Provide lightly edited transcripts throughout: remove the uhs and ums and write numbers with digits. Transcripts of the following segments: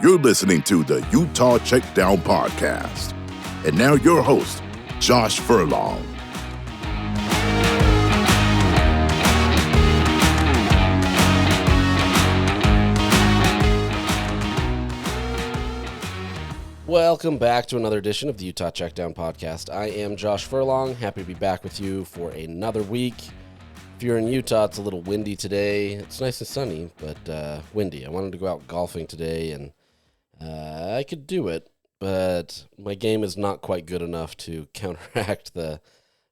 You're listening to the Utah Checkdown Podcast. And now your host, Josh Furlong. Welcome back to another edition of the Utah Checkdown Podcast. I am Josh Furlong, happy to be back with you for another week. If you're in Utah, it's a little windy today. It's nice and sunny, but windy. I wanted to go out golfing today, and I could do it, but my game is not quite good enough to counteract the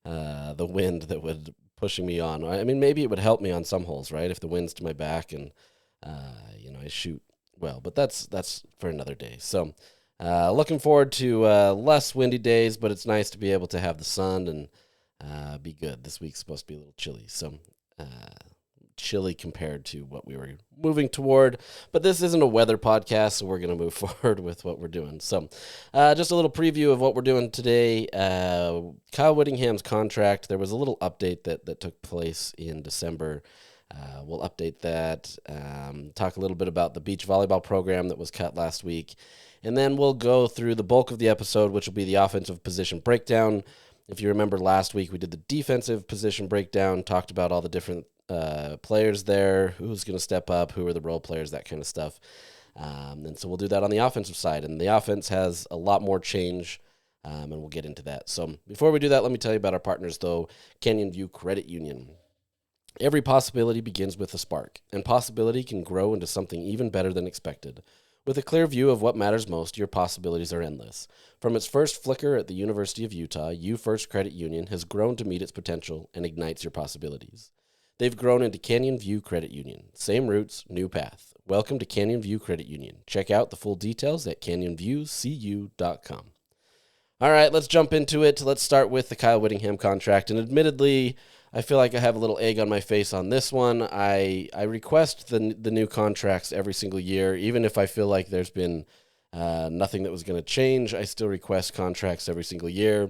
wind that would pushing me on. I mean, maybe it would help me on some holes, right? If the wind's to my back and I shoot well, but that's for another day. So. Looking forward to less windy days, but it's nice to be able to have the sun and be good. This week's supposed to be a little chilly, so chilly compared to what we were moving toward. But this isn't a weather podcast, so we're going to move forward with what we're doing. So just a little preview of what we're doing today. Kyle Whittingham's contract, there was a little update that took place in December. We'll update that, talk a little bit about the beach volleyball program that was cut last week. And then we'll go through the bulk of the episode, which will be the offensive position breakdown. If you remember last week, we did the defensive position breakdown, talked about all the different players there, who's going to step up, who are the role players, that kind of stuff. And so we'll do that on the offensive side. And the offense has a lot more change, and we'll get into that. So before we do that, let me tell you about our partners, though, Canyon View Credit Union. Every possibility begins with a spark, and possibility can grow into something even better than expected. With a clear view of what matters most, your possibilities are endless. From its first flicker at the University of Utah, U First Credit Union has grown to meet its potential and ignites your possibilities. They've grown into Canyon View Credit Union. Same roots, new path. Welcome to Canyon View Credit Union. Check out the full details at canyonviewcu.com. All right, let's jump into it. Let's start with the Kyle Whittingham contract. And admittedly, I feel like I have a little egg on my face on this one. I request the new contracts every single year, even if I feel like there's been nothing that was going to change. I still request contracts every single year,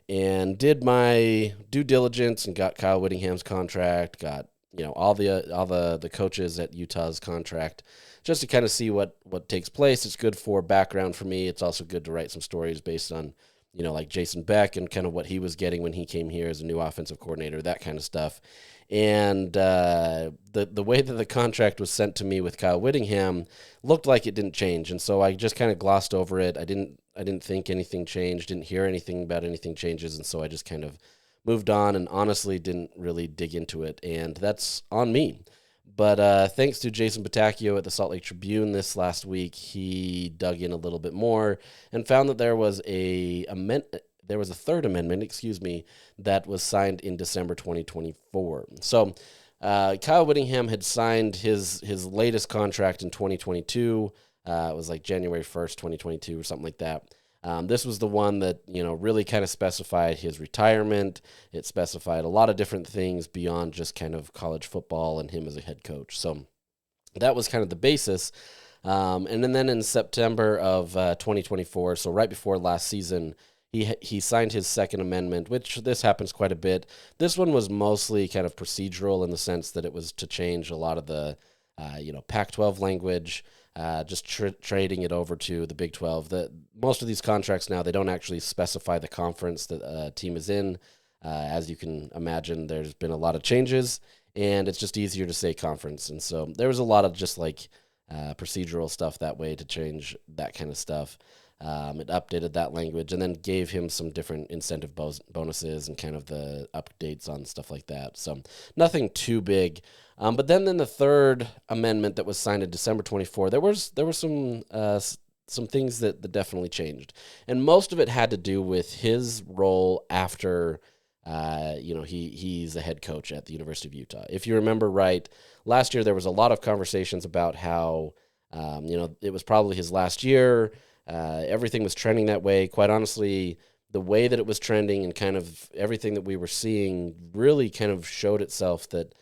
and did my due diligence and got Kyle Whittingham's contract, got all the coaches at Utah's contract, just to kind of see what takes place. It's good for background for me. It's also good to write some stories based on like Jason Beck and kind of what he was getting when he came here as a new offensive coordinator, that kind of stuff. And the way that the contract was sent to me with Kyle Whittingham looked like it didn't change. And so I just kind of glossed over it. I didn't think anything changed, didn't hear anything about anything changes. And so I just kind of moved on and honestly didn't really dig into it. And that's on me. But thanks to Jason Batacchio at the Salt Lake Tribune this last week, he dug in a little bit more and found that there was a third amendment, that was signed in December 2024. So Kyle Whittingham had signed his latest contract in 2022. It was like January 1st, 2022 or something like that. This was the one that, really kind of specified his retirement. It specified a lot of different things beyond just kind of college football and him as a head coach. So that was kind of the basis. And then in September of 2024, so right before last season, he signed his second amendment, which this happens quite a bit. This one was mostly kind of procedural in the sense that it was to change a lot of the, Pac-12 language, just trading it over to the Big 12. Most of these contracts now, they don't actually specify the conference that a team is in. As you can imagine, there's been a lot of changes, and it's just easier to say conference. And so there was a lot of just like procedural stuff that way to change that kind of stuff. It updated that language and then gave him some different incentive bonuses and kind of the updates on stuff like that. So nothing too big. But then in the third amendment that was signed in December 24, there were some things that definitely changed. And most of it had to do with his role after, he's a head coach at the University of Utah. If you remember right, last year there was a lot of conversations about how, it was probably his last year. Everything was trending that way. Quite honestly, the way that it was trending and kind of everything that we were seeing really kind of showed itself that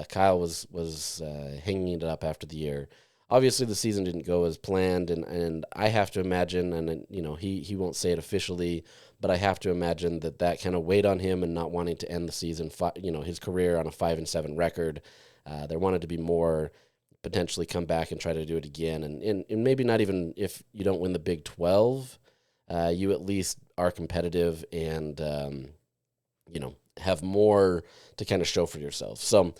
Kyle was hanging it up after the year. Obviously, the season didn't go as planned, and I have to imagine, and he won't say it officially, but I have to imagine that kind of weighed on him and not wanting to end the season, his career on a 5-7 record. There wanted to be more potentially come back and try to do it again. And maybe not even if you don't win the Big 12, you at least are competitive and, have more to kind of show for yourself. So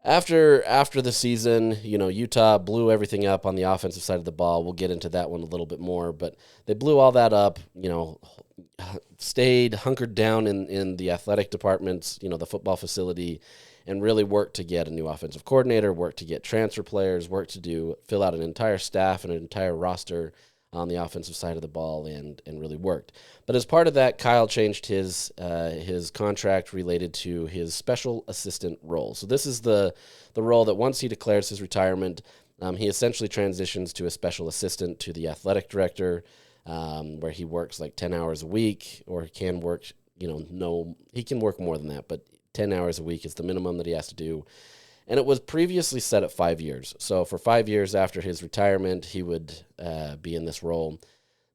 after the season, Utah blew everything up on the offensive side of the ball. We'll get into that one a little bit more, but they blew all that up, stayed hunkered down in the athletic departments, the football facility, and really worked to get a new offensive coordinator, worked to get transfer players, worked to fill out an entire staff and an entire roster on the offensive side of the ball, and really worked. But as part of that, Kyle changed his contract related to his special assistant role. So this is the role that once he declares his retirement, he essentially transitions to a special assistant to the athletic director, where he works like 10 hours a week, or he can work, he can work more than that, but 10 hours a week is the minimum that he has to do. And it was previously set at 5 years. So for 5 years after his retirement, he would be in this role.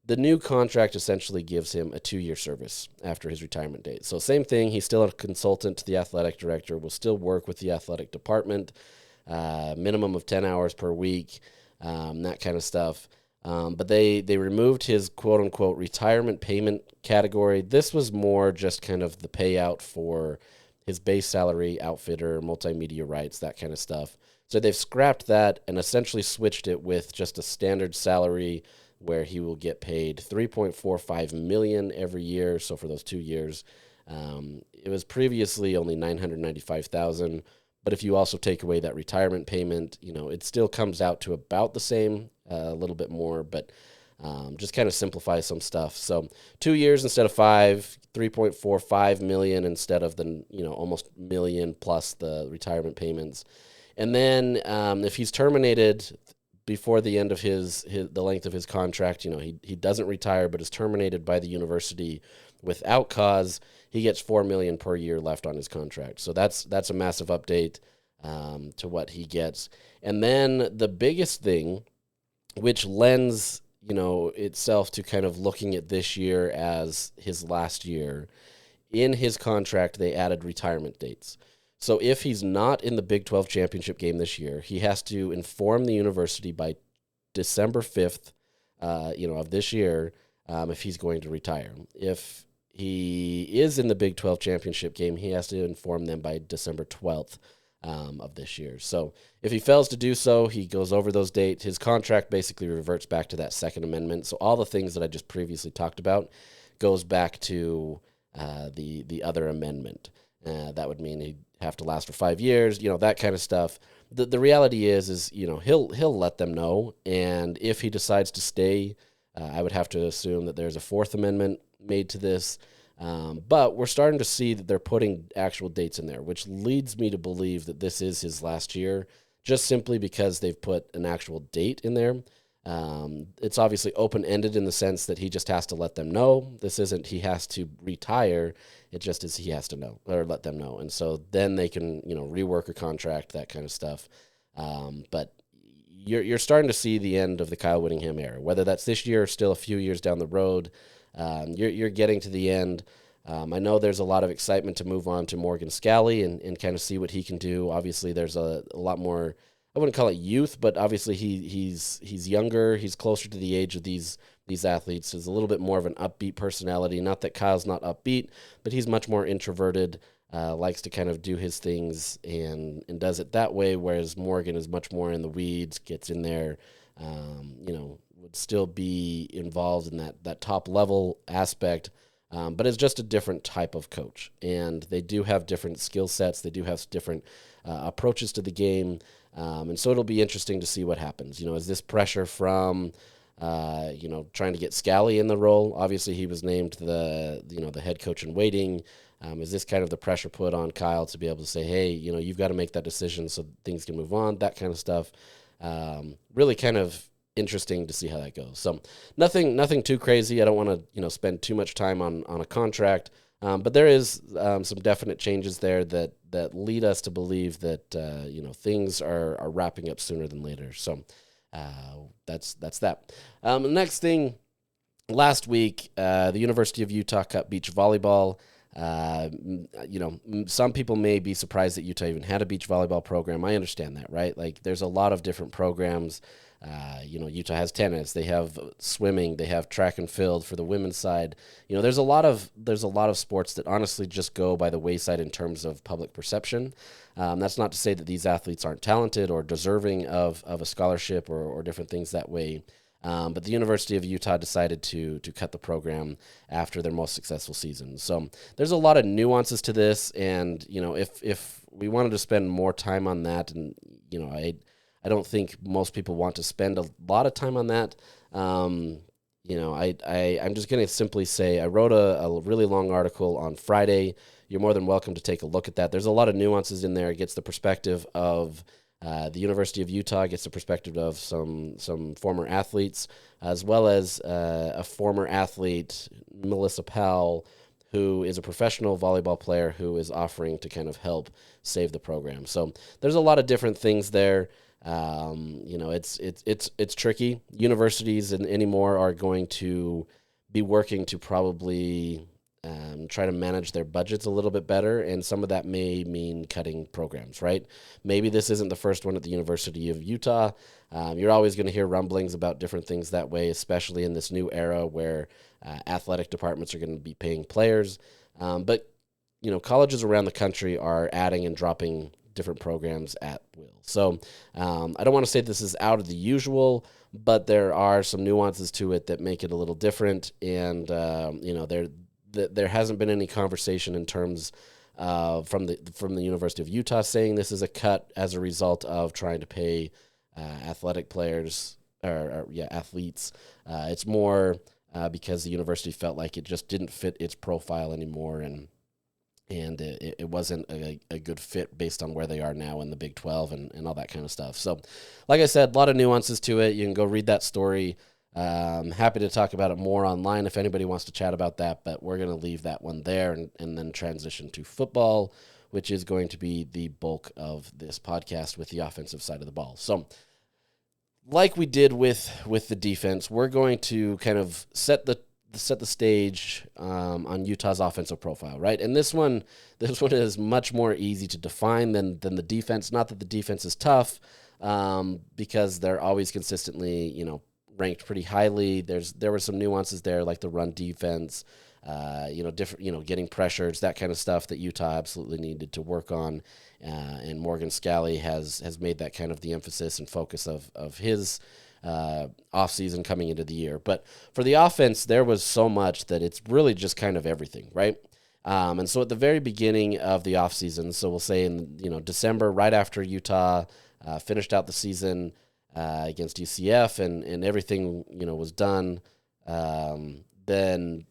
The new contract essentially gives him a 2-year service after his retirement date. So same thing, he's still a consultant to the athletic director, will still work with the athletic department, minimum of 10 hours per week, that kind of stuff. But they removed his quote-unquote retirement payment category. This was more just kind of the payout for his base salary, outfitter, multimedia rights, that kind of stuff. So they've scrapped that and essentially switched it with just a standard salary where he will get paid $3.45 million every year. So for those 2 years, it was previously only $995,000. But if you also take away that retirement payment, it still comes out to about the same, a little bit more, but just kind of simplify some stuff. So 2 years instead of 5, 3.45 million instead of the almost million plus the retirement payments. And then if he's terminated before the end of the length of his contract, he doesn't retire but is terminated by the university without cause, he gets $4 million per year left on his contract. So that's a massive update to what he gets. And then the biggest thing, which lends itself to kind of looking at this year as his last year, in his contract they added retirement dates. So if he's not in the Big 12 championship game this year, he has to inform the university by December 5th, of this year, if he's going to retire. If he is in the Big 12 championship game, he has to inform them by December 12th of this year. So if he fails to do so, he goes over those dates. His contract basically reverts back to that Second Amendment. So all the things that I just previously talked about goes back to the other amendment. That would mean he'd have to last for 5 years, that kind of stuff. The reality is he'll let them know. And if he decides to stay, I would have to assume that there's a Fourth Amendment made to this. But we're starting to see that they're putting actual dates in there, which leads me to believe that this is his last year, just simply because they've put an actual date in there. It's obviously open-ended in the sense that he just has to let them know. This isn't he has to retire. It just is he has to know or let them know. And so then they can, rework a contract, that kind of stuff. But you're starting to see the end of the Kyle Whittingham era, whether that's this year or still a few years down the road. You're getting to the end. I know there's a lot of excitement to move on to Morgan Scally and kind of see what he can do. Obviously, there's a lot more, I wouldn't call it youth, but obviously he's younger. He's closer to the age of these athletes. He's a little bit more of an upbeat personality. Not that Kyle's not upbeat, but he's much more introverted, likes to kind of do his things and does it that way, whereas Morgan is much more in the weeds, gets in there, would still be involved in that top level aspect, but it's just a different type of coach. And they do have different skill sets. They do have different approaches to the game. And so it'll be interesting to see what happens. Is this pressure from, trying to get Scally in the role? Obviously, he was named the head coach in waiting. Is this kind of the pressure put on Kyle to be able to say, hey, you've got to make that decision so things can move on, that kind of stuff. Really kind of interesting to see how that goes. So nothing too crazy. I don't want to spend too much time on a contract, but there is some definite changes there that lead us to believe that things are wrapping up sooner than later. So that's that. Next thing, last week the University of Utah Cup beach volleyball. Some people may be surprised that Utah even had a beach volleyball program. I understand that, right? Like, there's a lot of different programs. Utah has tennis, they have swimming, they have track and field for the women's side. There's a lot of sports that honestly just go by the wayside in terms of public perception. That's not to say that these athletes aren't talented or deserving of a scholarship or different things that way. But the University of Utah decided to cut the program after their most successful season. So there's a lot of nuances to this, and if we wanted to spend more time on that, and I don't think most people want to spend a lot of time on that. I'm just going to simply say I wrote a really long article on Friday. You're more than welcome to take a look at that. There's a lot of nuances in there. It gets the perspective of the University of Utah, gets the perspective of some former athletes, as well as a former athlete, Melissa Powell, who is a professional volleyball player who is offering to kind of help save the program. So there's a lot of different things there. It's tricky. Universities anymore are going to be working to probably try to manage their budgets a little bit better, and some of that may mean cutting programs, right? Maybe this isn't the first one at the University of Utah. You're always going to hear rumblings about different things that way, especially in this new era where athletic departments are going to be paying players. But colleges around the country are adding and dropping different programs at will. So I don't want to say this is out of the usual, but there are some nuances to it that make it a little different. And there hasn't been any conversation in terms from the University of Utah saying this is a cut as a result of trying to pay athletic players or athletes. It's more because the university felt like it just didn't fit its profile anymore, and it wasn't a good fit based on where they are now in the Big 12 and all that kind of stuff. So, like I said, a lot of nuances to it. You can go read that story. Happy to talk about it more online if anybody wants to chat about that, but we're going to leave that one there and then transition to football, which is going to be the bulk of this podcast with the offensive side of the ball. So, like we did with the defense, we're going to kind of set the stage on Utah's offensive profile, right? And this one is much more easy to define than the defense. Not that the defense is tough, because they're always consistently, ranked pretty highly. There were some nuances there, like the run defense, different, getting pressures, that kind of stuff that Utah absolutely needed to work on. And Morgan Scalley has made that kind of the emphasis and focus of his offseason coming into the year. But for the offense, there was so much that it's really just kind of everything, right? And so at the very beginning of the offseason, so we'll say in December, right after Utah finished out the season against UCF and everything was done, then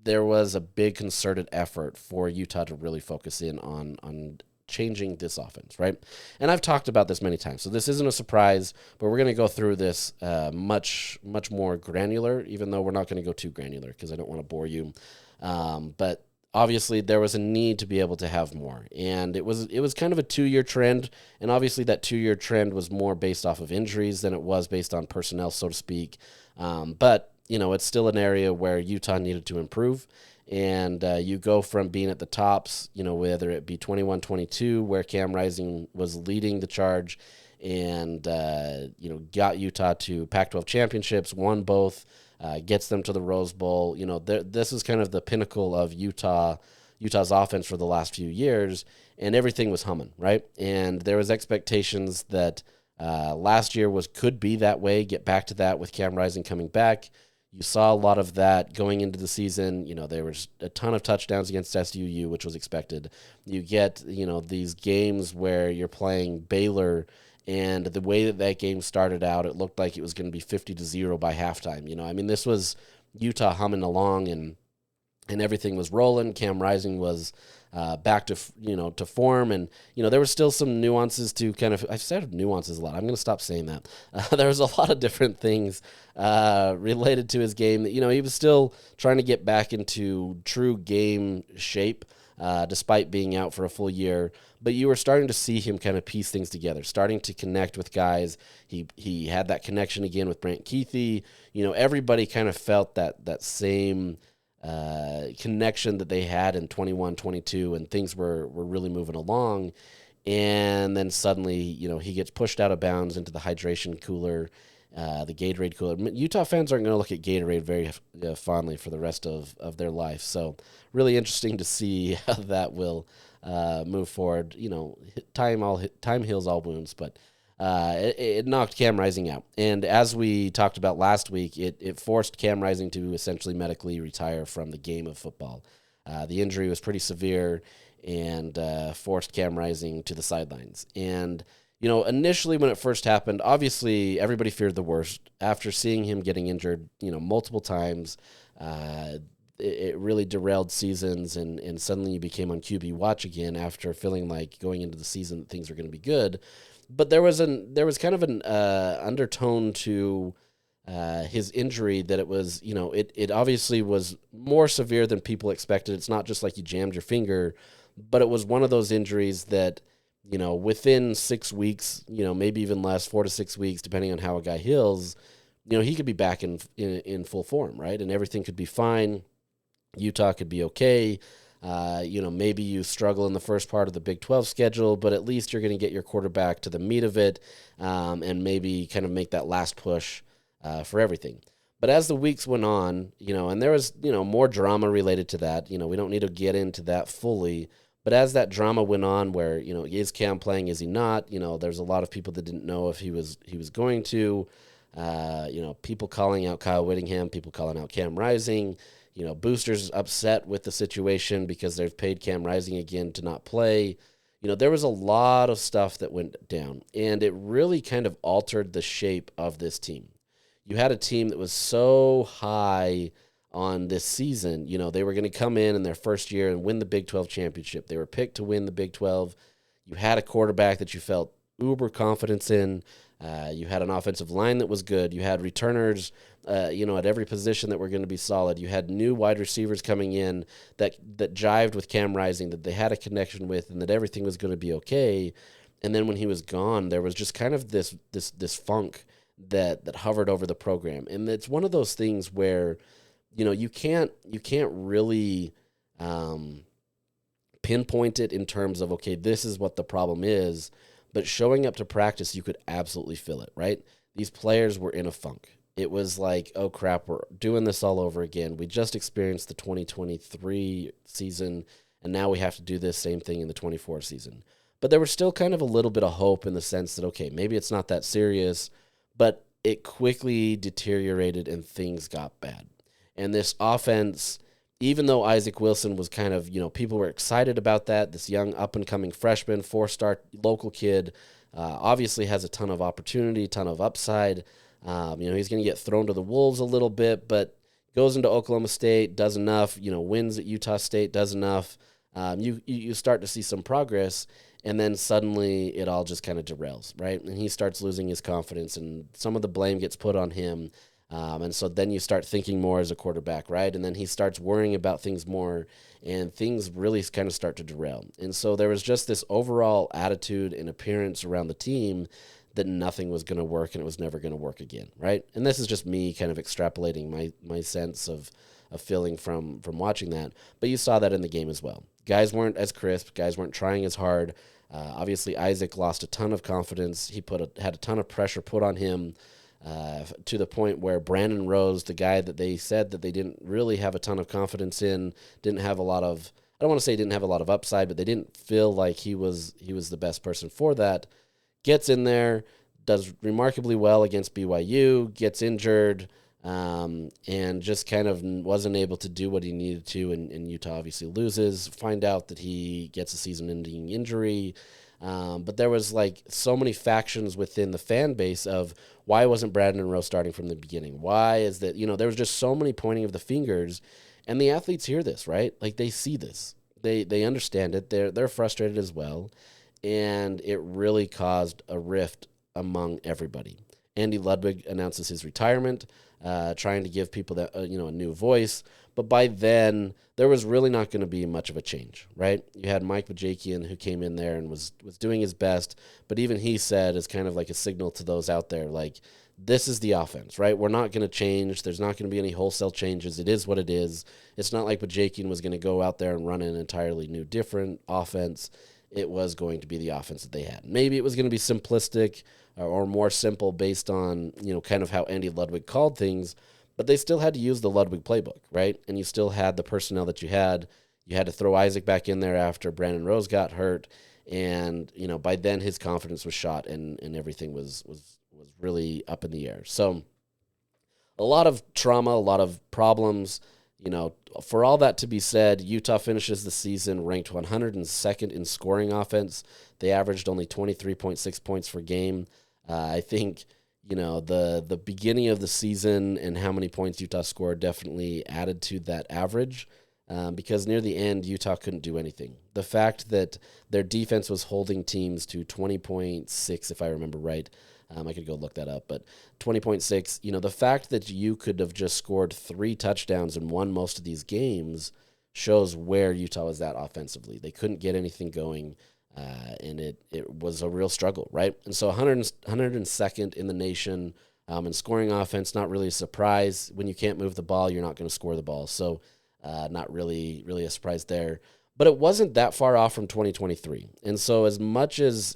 there was a big concerted effort for Utah to really focus in on changing this offense, right? And I've talked about this many times, so this isn't a surprise, but we're going to go through this much more granular, even though we're not going to go too granular because I don't want to bore you. But obviously there was a need to be able to have more, and it was kind of a 2-year trend, and obviously that 2-year trend was more based off of injuries than it was based on personnel, so to speak. But it's still an area where Utah needed to improve. And you go from being at the tops, whether it be 21-22, where Cam Rising was leading the charge and, got Utah to Pac-12 championships, won both, gets them to the Rose Bowl. This is kind of the pinnacle of Utah's offense for the last few years, and everything was humming, right? And there was expectations that last year could be that way, get back to that with Cam Rising coming back. You saw a lot of that going into the season. There was a ton of touchdowns against SUU, which was expected. You get, these games where you're playing Baylor, and the way that game started out, it looked like it was going to be 50-0 by halftime. This was Utah humming along, and everything was rolling. Cam Rising was back to form, and there were still some nuances to kind of. I've said nuances a lot. I'm going to stop saying that. There was a lot of different things related to his game that he was still trying to get back into true game shape, despite being out for a full year. But you were starting to see him kind of piece things together, starting to connect with guys. He had that connection again with Brant Keithy. Everybody kind of felt that same connection that they had in 21, 22, and things were really moving along. And then suddenly, he gets pushed out of bounds into the hydration cooler, the Gatorade cooler. Utah fans aren't going to look at Gatorade very fondly for the rest of their life. So really interesting to see how that will move forward. Time heals all wounds, but it knocked Cam Rising out. And as we talked about last week, it forced Cam Rising to essentially medically retire from the game of football. The injury was pretty severe and forced Cam Rising to the sidelines. And, initially when it first happened, obviously everybody feared the worst. After seeing him getting injured, multiple times, it really derailed seasons, and suddenly you became on QB watch again after feeling like going into the season that things were going to be good. But there was kind of an undertone to his injury that it was, it obviously was more severe than people expected. It's not just like you jammed your finger, but it was one of those injuries that, within 6 weeks, maybe even less, 4 to 6 weeks, depending on how a guy heals, he could be back in full form, right? And everything could be fine. Utah could be okay. Maybe you struggle in the first part of the Big 12 schedule, but at least you're going to get your quarterback to the meat of it, and maybe kind of make that last push for everything. But as the weeks went on, and there was, more drama related to that, we don't need to get into that fully, but as that drama went on where, is Cam playing, is he not? There's a lot of people that didn't know if he was going to, people calling out Kyle Whittingham, people calling out Cam Rising, boosters upset with the situation because they've paid Cam Rising again to not play. There was a lot of stuff that went down, and it really kind of altered the shape of this team. You had a team that was so high on this season. They were going to come in their first year and win the Big 12 championship. They were picked to win the Big 12. You had a quarterback that you felt uber confidence in. You had an offensive line that was good. You had returners, at every position that were going to be solid. You had new wide receivers coming in that jived with Cam Rising, that they had a connection with, and that everything was going to be okay. And then when he was gone, there was just kind of this funk that hovered over the program. And it's one of those things where, you can't really pinpoint it in terms of, okay, this is what the problem is. But showing up to practice, you could absolutely feel it, right? These players were in a funk. It was like, oh, crap, we're doing this all over again. We just experienced the 2023 season, and now we have to do this same thing in the 24 season. But there was still kind of a little bit of hope in the sense that, okay, maybe it's not that serious, but it quickly deteriorated and things got bad. And this offense, even though Isaac Wilson was kind of, people were excited about that, this young up-and-coming freshman, 4-star local kid, obviously has a ton of opportunity, ton of upside. He's going to get thrown to the wolves a little bit, but goes into Oklahoma State, does enough, wins at Utah State, does enough. You start to see some progress, and then suddenly it all just kind of derails, right? And he starts losing his confidence, and some of the blame gets put on him. And so then you start thinking more as a quarterback, right? And then he starts worrying about things more, and things really kind of start to derail. And so there was just this overall attitude and appearance around the team that nothing was going to work and it was never going to work again, right? And this is just me kind of extrapolating my sense of feeling from watching that. But you saw that in the game as well. Guys weren't as crisp. Guys weren't trying as hard. Obviously, Isaac lost a ton of confidence. He had a ton of pressure put on him. To the point where Brandon Rose, the guy that they said that they didn't really have a ton of confidence in, didn't have a lot of, I don't want to say didn't have a lot of upside, but they didn't feel like he was the best person for that, gets in there, does remarkably well against BYU, gets injured, and just kind of wasn't able to do what he needed to, and Utah obviously loses, find out that he gets a season-ending injury. But there was like so many factions within the fan base of why wasn't Brandon Rose starting from the beginning? Why is that, there was just so many pointing of the fingers, and the athletes hear this, right? Like they see this, they understand it. They're frustrated as well. And it really caused a rift among everybody. Andy Ludwig announces his retirement, trying to give people that, a new voice. But by then, there was really not going to be much of a change, right? You had Mike Bajakian, who came in there and was doing his best, but even he said, as kind of like a signal to those out there, like, this is the offense, right? We're not going to change. There's not going to be any wholesale changes. It is what it is. It's not like Bajakian was going to go out there and run an entirely new, different offense. It was going to be the offense that they had. Maybe it was going to be simplistic or more simple based on, kind of how Andy Ludwig called things, but they still had to use the Ludwig playbook, right? And you still had the personnel that you had. You had to throw Isaac back in there after Brandon Rose got hurt. And, by then his confidence was shot and everything was really up in the air. So a lot of trauma, a lot of problems. For all that to be said, Utah finishes the season ranked 102nd in scoring offense. They averaged only 23.6 points per game. I think, the beginning of the season and how many points Utah scored definitely added to that average. Because near the end, Utah couldn't do anything. The fact that their defense was holding teams to 20.6, if I remember right, I could go look that up, but 20.6, the fact that you could have just scored 3 touchdowns and won most of these games shows where Utah was at offensively. They couldn't get anything going, and it was a real struggle, right? And so 102nd in the nation in scoring offense, not really a surprise. When you can't move the ball, you're not going to score the ball. So not really a surprise there. But it wasn't that far off from 2023. And so as much as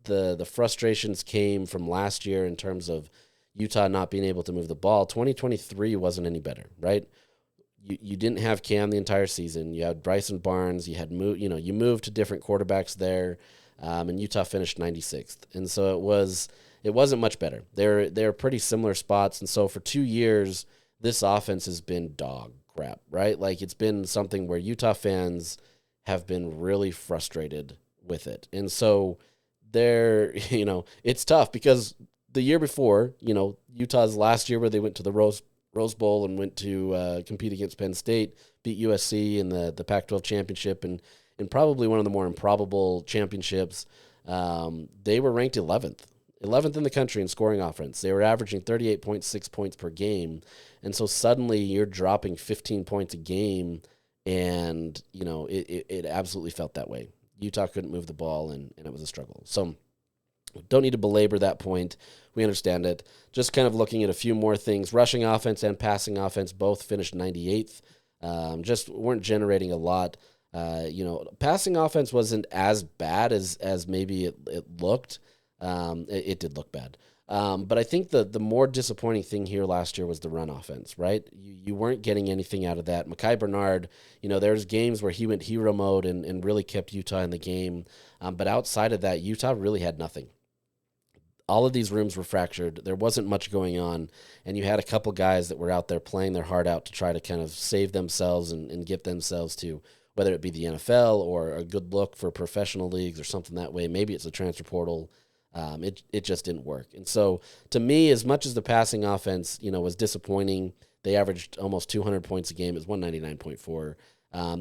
the frustrations came from last year in terms of Utah not being able to move the ball, 2023 wasn't any better, right? You didn't have Cam the entire season. You had Bryson Barnes. You had you moved to different quarterbacks there, and Utah finished 96th. And so it wasn't much better. They're pretty similar spots. And so for 2 years, this offense has been dog crap, right? Like it's been something where Utah fans have been really frustrated with it. And so it's tough because the year before, Utah's last year where they went to the Rose Bowl and went to compete against Penn State, beat USC in the Pac-12 championship and probably one of the more improbable championships, they were ranked 11th in the country in scoring offense. They were averaging 38.6 points per game. And so suddenly you're dropping 15 points a game, and, it absolutely felt that way. Utah couldn't move the ball, and it was a struggle. So don't need to belabor that point. We understand it. Just kind of looking at a few more things. Rushing offense and passing offense both finished 98th. Just weren't generating a lot. Passing offense wasn't as bad as maybe it looked. It did look bad. But I think the more disappointing thing here last year was the run offense, right? You weren't getting anything out of that. Mekhi Bernard, there's games where he went hero mode and really kept Utah in the game. But outside of that, Utah really had nothing. All of these rooms were fractured. There wasn't much going on. And you had a couple guys that were out there playing their heart out to try to kind of save themselves and get themselves to, whether it be the NFL or a good look for professional leagues or something that way. Maybe it's a transfer portal. It just didn't work. And so to me, as much as the passing offense, was disappointing, they averaged almost 200 points a game. It was 199.4.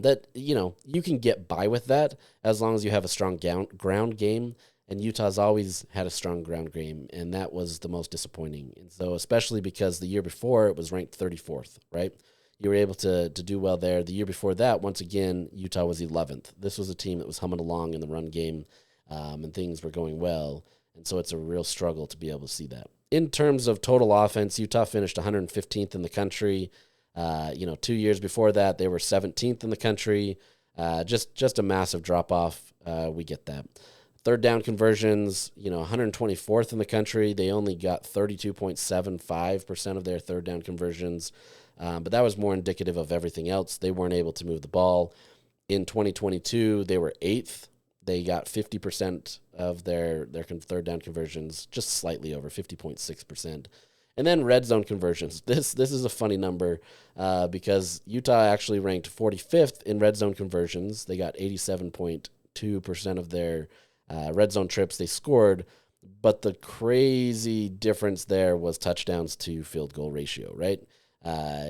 That, you can get by with that as long as you have a strong ground game. And Utah's always had a strong ground game, and that was the most disappointing. And so especially because the year before it was ranked 34th, right? You were able to do well there. The year before that, once again, Utah was 11th. This was a team that was humming along in the run game, and things were going well. And so it's a real struggle to be able to see that. In terms of total offense, Utah finished 115th in the country. 2 years before that, they were 17th in the country. Just a massive drop-off. We get that. Third down conversions, 124th in the country. They only got 32.75% of their third down conversions. But that was more indicative of everything else. They weren't able to move the ball. In 2022, they were 8th. They got 50% of their third down conversions, just slightly over 50.6%. And then red zone conversions. This is a funny number because Utah actually ranked 45th in red zone conversions. They got 87.2% of their red zone trips they scored, but the crazy difference there was touchdowns to field goal ratio, right?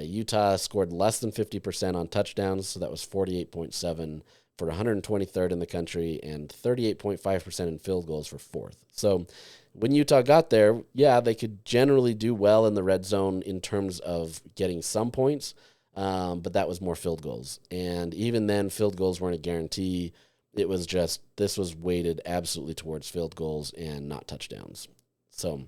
Utah scored less than 50% on touchdowns, so that was 48.7 for 123rd in the country and 38.5% in field goals for 4th. So when Utah got there, yeah, they could generally do well in the red zone in terms of getting some points, but that was more field goals. And even then, field goals weren't a guarantee. It was just, this was weighted absolutely towards field goals and not touchdowns. So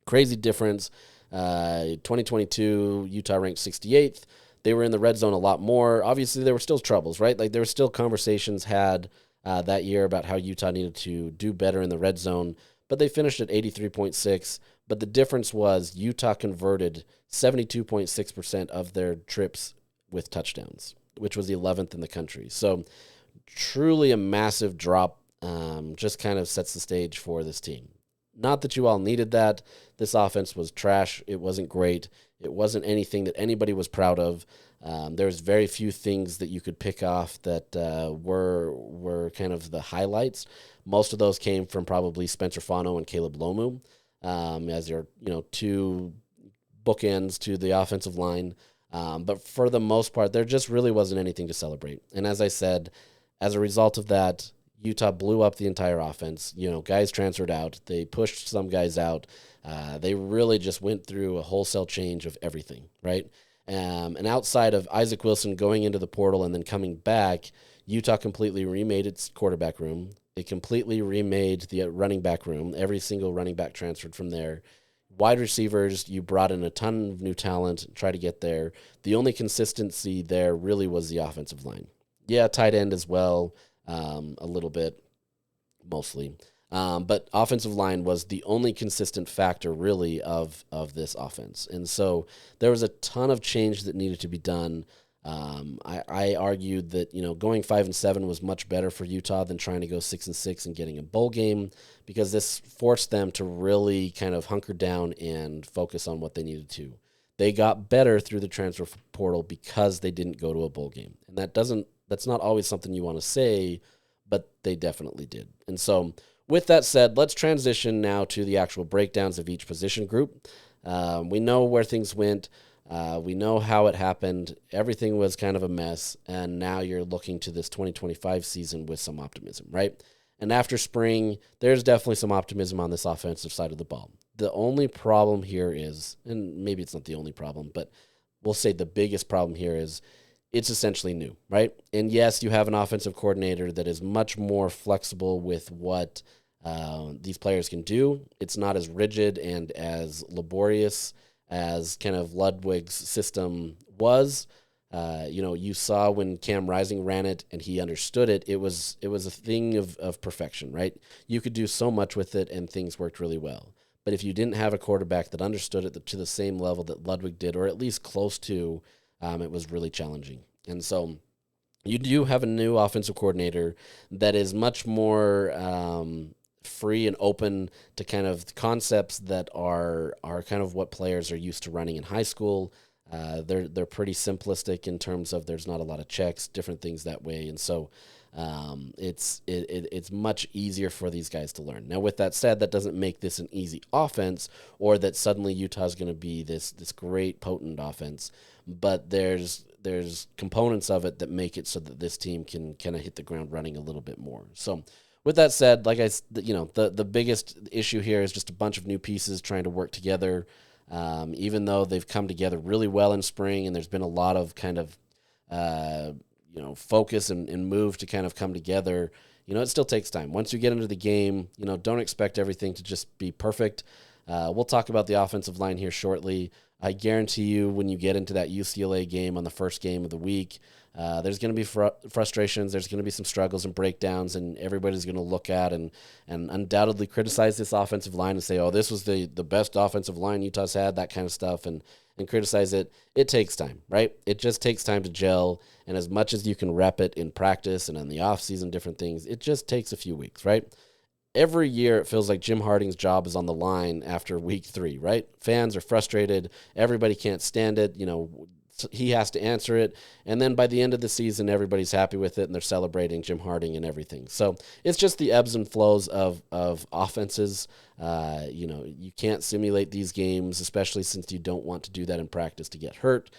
Crazy difference. 2022, Utah ranked 68th. They were in the red zone a lot more. Obviously, there were still troubles, right? Like there were still conversations had that year about how Utah needed to do better in the red zone, but they finished at 83.6. But the difference was Utah converted 72.6% of their trips with touchdowns, which was the 11th in the country. So truly a massive drop. Just kind of sets the stage for this team. Not that you all needed that. This offense was trash. It wasn't great. It wasn't anything that anybody was proud of. There's very few things that you could pick off that were kind of the highlights. Most of those came from probably Spencer Fano and Caleb Lomu as your two bookends to the offensive line. But for the most part, there just really wasn't anything to celebrate. And as I said, as a result of that, Utah blew up the entire offense. Guys transferred out. They pushed some guys out. They really just went through a wholesale change of everything, right? And outside of Isaac Wilson going into the portal and then coming back, Utah completely remade its quarterback room. It completely remade the running back room. Every single running back transferred from there. Wide receivers, you brought in a ton of new talent, try to get there. The only consistency there really was the offensive line. Yeah, tight end as well, a little bit, mostly. But offensive line was the only consistent factor, really, of this offense. And so there was a ton of change that needed to be done. I argued that going 5-7 was much better for Utah than trying to go 6-6 and getting a bowl game, because this forced them to really kind of hunker down and focus on what they needed to. They got better through the transfer portal because they didn't go to a bowl game, and that's not always something you want to say, but they definitely did. And so with that said, let's transition now to the actual breakdowns of each position group. We know where things went. We know how it happened. Everything was kind of a mess, and now you're looking to this 2025 season with some optimism, right? And after spring, there's definitely some optimism on this offensive side of the ball. The only problem here is, and maybe it's not the only problem, but we'll say the biggest problem here is it's essentially new, right? And yes, you have an offensive coordinator that is much more flexible with what these players can do. It's not as rigid and as laborious as kind of Ludwig's system was. You saw when Cam Rising ran it and he understood it, it was a thing of perfection, right? You could do so much with it and things worked really well. But if you didn't have a quarterback that understood it to the same level that Ludwig did, or at least close to, it was really challenging. And so you do have a new offensive coordinator that is much more free and open to kind of concepts that are kind of what players are used to running in high school. They're pretty simplistic in terms of there's not a lot of checks, different things that way, and so it's much easier for these guys to learn. Now, with that said, that doesn't make this an easy offense, or that suddenly Utah's going to be this great potent offense. But there's components of it that make it so that this team can kind of hit the ground running a little bit more. So, with that said, like the biggest issue here is just a bunch of new pieces trying to work together. Even though they've come together really well in spring, and there's been a lot of kind of focus and move to kind of come together, it still takes time. Once you get into the game, don't expect everything to just be perfect. We'll talk about the offensive line here shortly. I guarantee you when you get into that UCLA game on the first game of the week, there's going to be frustrations. There's going to be some struggles and breakdowns, and everybody's going to look at and undoubtedly criticize this offensive line and say, oh, this was the best offensive line Utah's had, that kind of stuff, and criticize it. It takes time, right? It just takes time to gel, and as much as you can rep it in practice and in the offseason, different things, it just takes a few weeks, right? Every year it feels like Jim Harding's job is on the line after week 3, right? Fans are frustrated. Everybody can't stand it. He has to answer it. And then by the end of the season, everybody's happy with it and they're celebrating Jim Harding and everything. So it's just the ebbs and flows of offenses. You can't simulate these games, especially since you don't want to do that in practice to get hurt.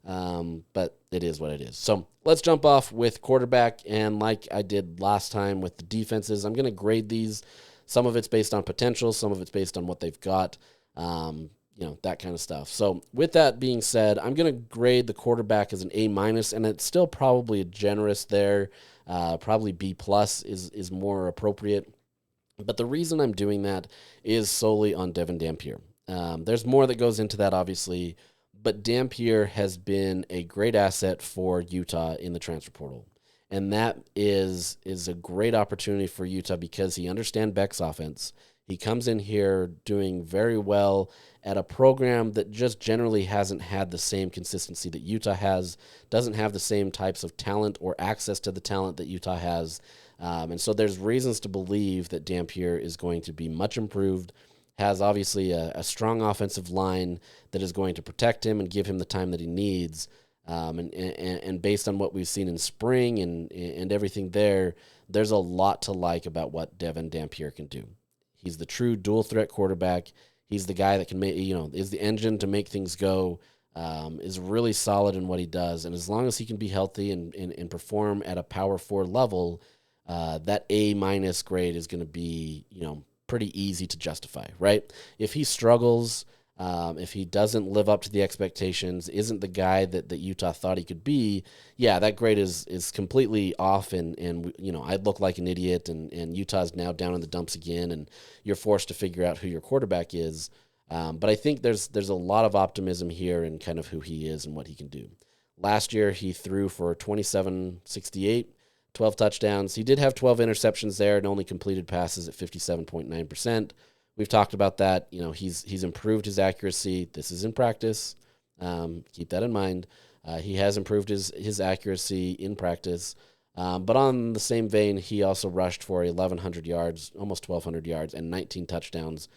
But it is what it is. So let's jump off with quarterback. And like I did last time with the defenses, I'm going to grade these. Some of it's based on potential. Some of it's based on what they've got, that kind of stuff. So with that being said, I'm going to grade the quarterback as an A-, and it's still probably a generous there. Probably B+ is more appropriate. But the reason I'm doing that is solely on Devin Dampier. There's more that goes into that, obviously, but Dampier has been a great asset for Utah in the transfer portal. And that is a great opportunity for Utah because he understands Beck's offense. He comes in here doing very well at a program that just generally hasn't had the same consistency that Utah has, doesn't have the same types of talent or access to the talent that Utah has. And so there's reasons to believe that Dampier is going to be much improved, has obviously a strong offensive line that is going to protect him and give him the time that he needs. And based on what we've seen in spring and everything there's a lot to like about what Devin Dampier can do. He's the true dual threat quarterback. He's the guy that can make, is the engine to make things go, is really solid in what he does. And as long as he can be healthy and perform at a power 4 level, that A- grade is going to be, pretty easy to justify, right? If he struggles, if he doesn't live up to the expectations, isn't the guy that Utah thought he could be, yeah, that grade is completely off, and I'd look like an idiot, and Utah's now down in the dumps again, and you're forced to figure out who your quarterback is. But I think there's a lot of optimism here in kind of who he is and what he can do. Last year, he threw for 2768, 12 touchdowns. He did have 12 interceptions there and only completed passes at 57.9%. We've talked about that. He's improved his accuracy. This is in practice. Keep that in mind. He has improved his accuracy in practice. But on the same vein, he also rushed for 1,100 yards, almost 1,200 yards, and 19 touchdowns.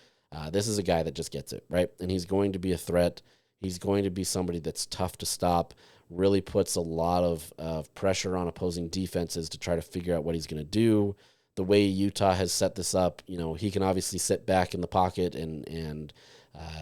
This is a guy that just gets it, right? And he's going to be a threat. He's going to be somebody that's tough to stop, really puts a lot of pressure on opposing defenses to try to figure out what he's going to do. The way Utah has set this up, he can obviously sit back in the pocket and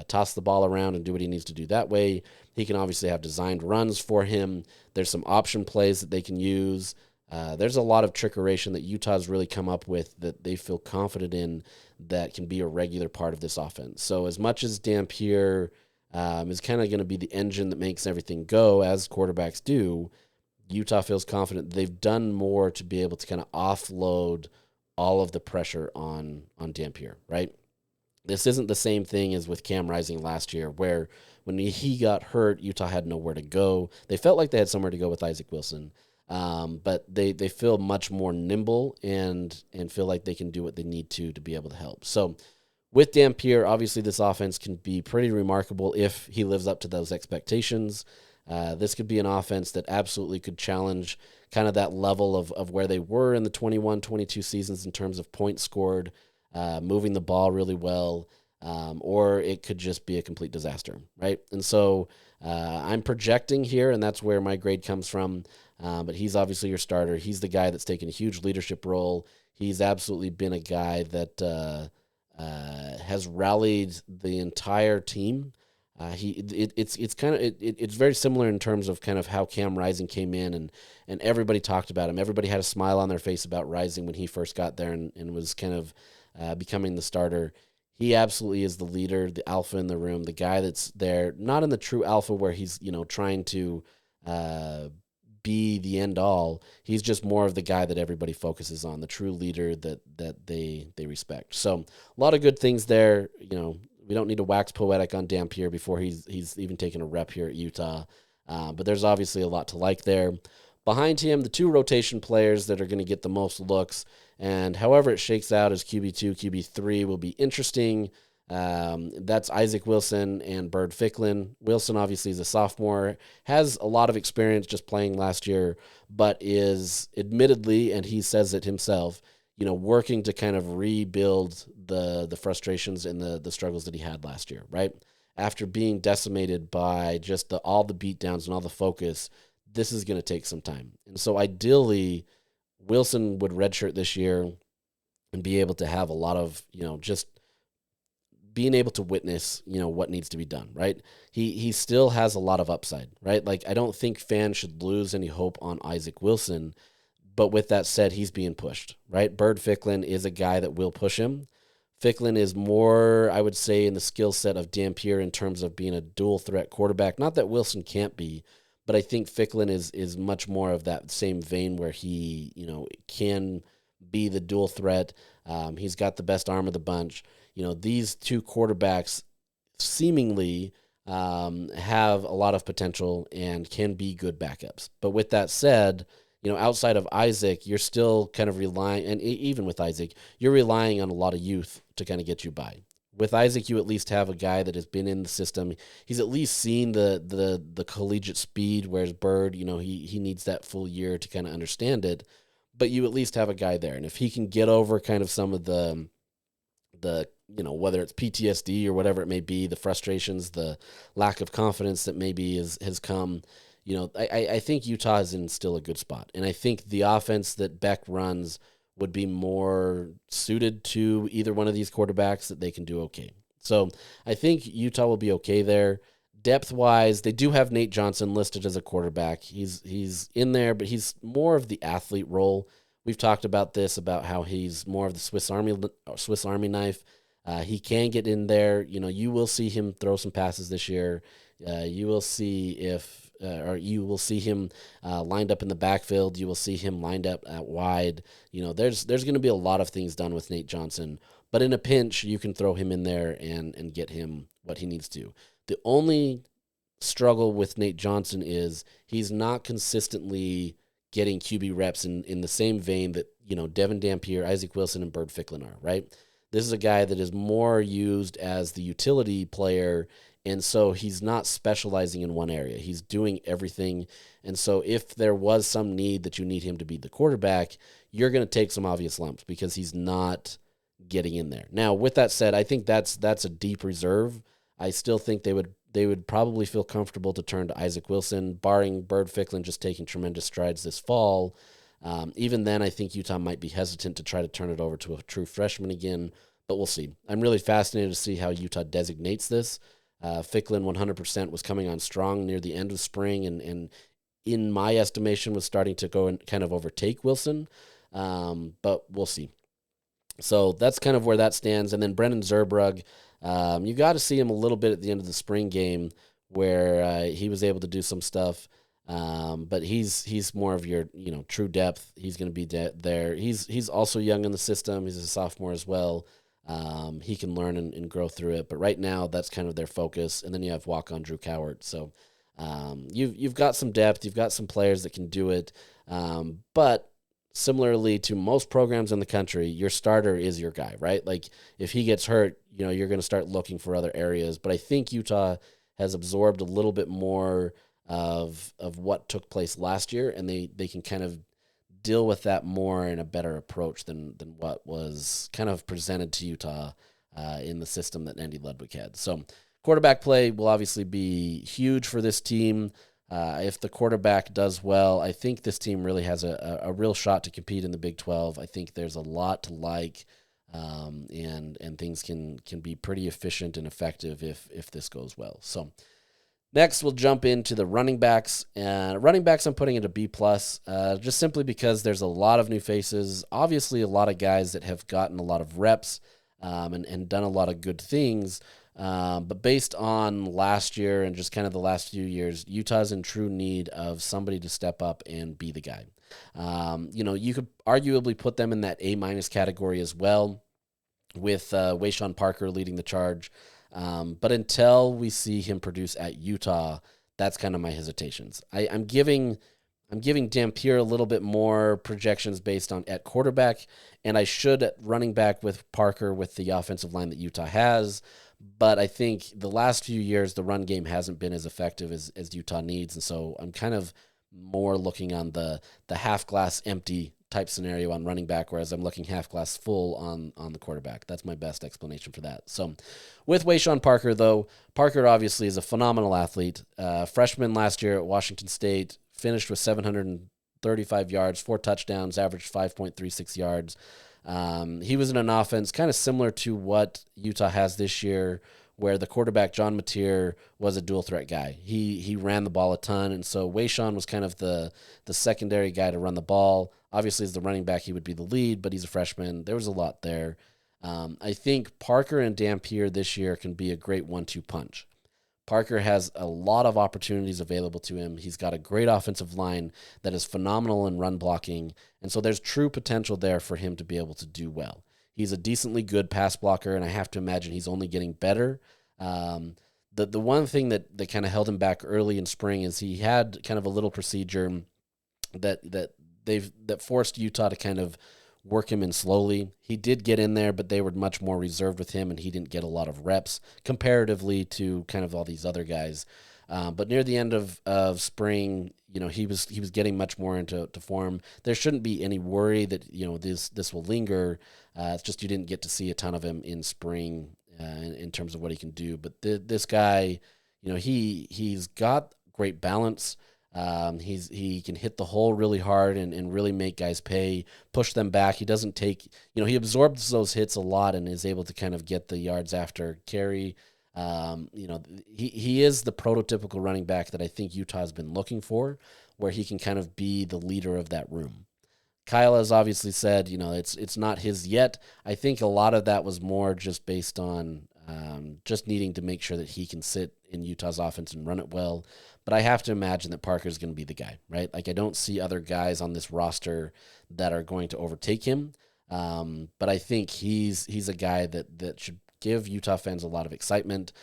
toss the ball around and do what he needs to do that way. He can obviously have designed runs for him. There's some option plays that they can use. There's a lot of trickeration that Utah's really come up with that they feel confident in that can be a regular part of this offense. So as much as Dampier is kind of going to be the engine that makes everything go, as quarterbacks do, Utah feels confident they've done more to be able to kind of offload all of the pressure on Dampier, right? This isn't the same thing as with Cam Rising last year, where when he got hurt, Utah had nowhere to go. They felt like they had somewhere to go with Isaac Wilson, but they feel much more nimble and feel like they can do what they need to be able to help. So with Dampier, obviously this offense can be pretty remarkable if he lives up to those expectations. This could be an offense that absolutely could challenge kind of that level of where they were in the 21-22 seasons in terms of points scored, moving the ball really well, or it could just be a complete disaster, right? And so I'm projecting here, and that's where my grade comes from, but he's obviously your starter. He's the guy that's taken a huge leadership role. He's absolutely been a guy that has rallied the entire team. It's very similar in terms of kind of how Cam Rising came in and everybody talked about him. Everybody had a smile on their face about Rising when he first got there and was kind of becoming the starter. He absolutely is the leader, the alpha in the room, the guy that's there, not in the true alpha where he's, trying to be the end all. He's just more of the guy that everybody focuses on, the true leader that they respect. So a lot of good things there. We don't need to wax poetic on Dampier before he's even taken a rep here at Utah. But there's obviously a lot to like there. Behind him, the two rotation players that are going to get the most looks, and however it shakes out as QB2, QB3 will be interesting. That's Isaac Wilson and Bird Ficklin. Wilson obviously is a sophomore, has a lot of experience just playing last year, but is admittedly, and he says it himself, working to kind of rebuild the frustrations and the struggles that he had last year, right? After being decimated by just all the beatdowns and all the focus, this is going to take some time. And so ideally, Wilson would redshirt this year and be able to have a lot of, just being able to witness, what needs to be done, right? He still has a lot of upside, right? Like, I don't think fans should lose any hope on Isaac Wilson. But with that said, he's being pushed, right? Bird Ficklin is a guy that will push him. Ficklin is more, I would say, in the skill set of Dampier in terms of being a dual threat quarterback. Not that Wilson can't be, but I think Ficklin is much more of that same vein where he, can be the dual threat. He's got the best arm of the bunch. These two quarterbacks seemingly have a lot of potential and can be good backups. But with that said, outside of Isaac, you're still kind of relying, and even with Isaac, you're relying on a lot of youth to kind of get you by. With Isaac, you at least have a guy that has been in the system. He's at least seen the collegiate speed, whereas Bird, he needs that full year to kind of understand it. But you at least have a guy there. And if he can get over kind of some of the whether it's PTSD or whatever it may be, the frustrations, the lack of confidence that maybe has come, I think Utah is in still a good spot. And I think the offense that Beck runs would be more suited to either one of these quarterbacks, that they can do okay. So I think Utah will be okay there. Depth-wise, they do have Nate Johnson listed as a quarterback. He's in there, but he's more of the athlete role. We've talked about this, about how he's more of the Swiss Army knife. He can get in there. You will see him throw some passes this year. You will see him lined up in the backfield. You will see him lined up at wide. There's going to be a lot of things done with Nate Johnson, but in a pinch, you can throw him in there and get him what he needs to. The only struggle with Nate Johnson is he's not consistently getting QB reps in the same vein that, Devin Dampier, Isaac Wilson, and Bird Ficklin are, right? This is a guy that is more used as the utility player, and so he's not specializing in one area. He's doing everything, and so if there was some need that you need him to be the quarterback, you're going to take some obvious lumps because he's not getting in there. Now, with that said, I think that's a deep reserve. I still think they would probably feel comfortable to turn to Isaac Wilson, barring Bird Ficklin just taking tremendous strides this fall. Even then, I think Utah might be hesitant to try to turn it over to a true freshman again, but we'll see. I'm really fascinated to see how Utah designates this. Ficklin 100% was coming on strong near the end of spring, and in my estimation was starting to go and kind of overtake Wilson, but we'll see. So that's kind of where that stands. And then Brendan Zurbrugg, you got to see him a little bit at the end of the spring game where he was able to do some stuff. But he's more of your, true depth. He's going to be there. He's also young in the system. He's a sophomore as well. He can learn and grow through it. But right now, that's kind of their focus. And then you have walk-on Drew Cowart. So you've got some depth. You've got some players that can do it. But similarly to most programs in the country, your starter is your guy, right? Like if he gets hurt, you're going to start looking for other areas. But I think Utah has absorbed a little bit more of what took place last year, and they can kind of deal with that more in a better approach than what was kind of presented to Utah in the system that Andy Ludwig had. So quarterback play will obviously be huge for this team. If the quarterback does well, I think this team really has a real shot to compete in the Big 12. I think there's a lot to like, and things can be pretty efficient and effective if this goes well. So next, we'll jump into the running backs. Running backs, I'm putting it a B+, just simply because there's a lot of new faces. Obviously, a lot of guys that have gotten a lot of reps and done a lot of good things. But based on last year and just kind of the last few years, Utah's in true need of somebody to step up and be the guy. You could arguably put them in that A- category as well, with Wayshawn Parker leading the charge. But until we see him produce at Utah, that's kind of my hesitations. I'm giving Dampier a little bit more projections based on at quarterback, and I should at running back with Parker with the offensive line that Utah has. But I think the last few years, the run game hasn't been as effective as Utah needs. And so I'm kind of more looking on the half glass empty type scenario on running back, whereas I'm looking half glass full on the quarterback. That's my best explanation for that. So with Wayshawn Parker, though, Parker obviously is a phenomenal athlete. Freshman last year at Washington State, finished with 735 yards, 4 touchdowns, averaged 5.36 yards. He was in an offense kind of similar to what Utah has this year, where the quarterback, John Mateer, was a dual threat guy. He ran the ball a ton, and so Wayshawn was kind of the secondary guy to run the ball. Obviously, as the running back, he would be the lead, but he's a freshman. There was a lot there. I think Parker and Dampier this year can be a great 1-2 punch. Parker has a lot of opportunities available to him. He's got a great offensive line that is phenomenal in run blocking, and so there's true potential there for him to be able to do well. He's a decently good pass blocker, and I have to imagine he's only getting better. The one thing that kind of held him back early in spring is he had kind of a little procedure that forced Utah to kind of work him in slowly. He did get in there, but they were much more reserved with him, and he didn't get a lot of reps comparatively to kind of all these other guys. But near the end of spring, he was getting much more into form. There shouldn't be any worry that this will linger. It's just you didn't get to see a ton of him in spring in terms of what he can do. But this guy, he's got great balance. He can hit the hole really hard and really make guys pay, push them back. He doesn't take, he absorbs those hits a lot and is able to kind of get the yards after carry. He is the prototypical running back that I think Utah has been looking for, where he can kind of be the leader of that room. Kyle has obviously said, it's not his yet. I think a lot of that was more just based on just needing to make sure that he can sit in Utah's offense and run it well. But I have to imagine that Parker's going to be the guy, right? Like, I don't see other guys on this roster that are going to overtake him. But I think he's a guy that should give Utah fans a lot of excitement.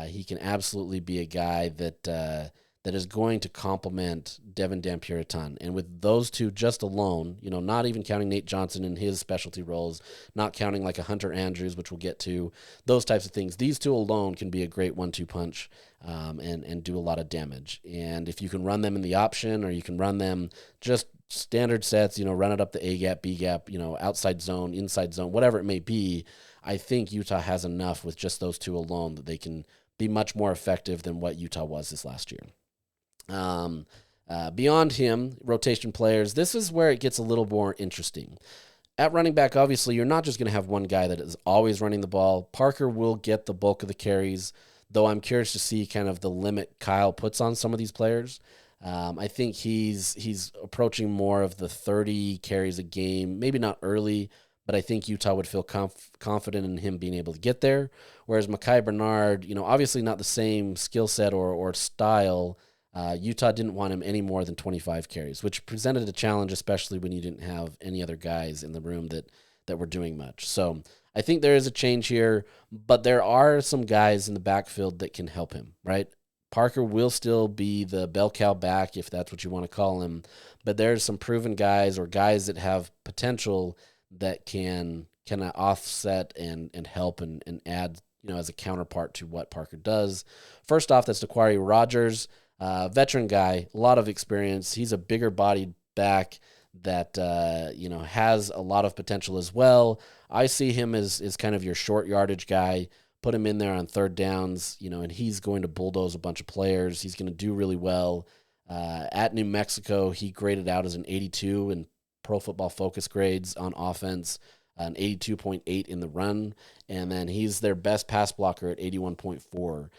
He can absolutely be a guy that is going to complement Devin Dampier a ton. And with those two just alone, not even counting Nate Johnson in his specialty roles, not counting like a Hunter Andrews, which we'll get to, those types of things, these two alone can be a great 1-2 punch and do a lot of damage. And if you can run them in the option, or you can run them just standard sets, run it up the A gap, B gap, outside zone, inside zone, whatever it may be, I think Utah has enough with just those two alone that they can be much more effective than what Utah was this last year. Beyond him, rotation players, this is where it gets a little more interesting. At running back, obviously, you're not just going to have one guy that is always running the ball. Parker will get the bulk of the carries, though I'm curious to see kind of the limit Kyle puts on some of these players. I think he's approaching more of the 30 carries a game, maybe not early, but I think Utah would feel confident in him being able to get there. Whereas Mekhi Bernard, obviously not the same skill set or style. Utah didn't want him any more than 25 carries, which presented a challenge, especially when you didn't have any other guys in the room that were doing much. So I think there is a change here, but there are some guys in the backfield that can help him, right? Parker will still be the bell cow back, if that's what you want to call him, but there's some proven guys or guys that have potential that can offset and help and add, as a counterpart to what Parker does. First off, that's Naqari Rogers. Veteran guy, a lot of experience. He's a bigger bodied back that has a lot of potential as well. I see him as kind of your short yardage guy. Put him in there on third downs, and he's going to bulldoze a bunch of players. He's going to do really well. At New Mexico, he graded out as an 82 in Pro Football Focus grades on offense, an 82.8 in the run, and then he's their best pass blocker at 81.4.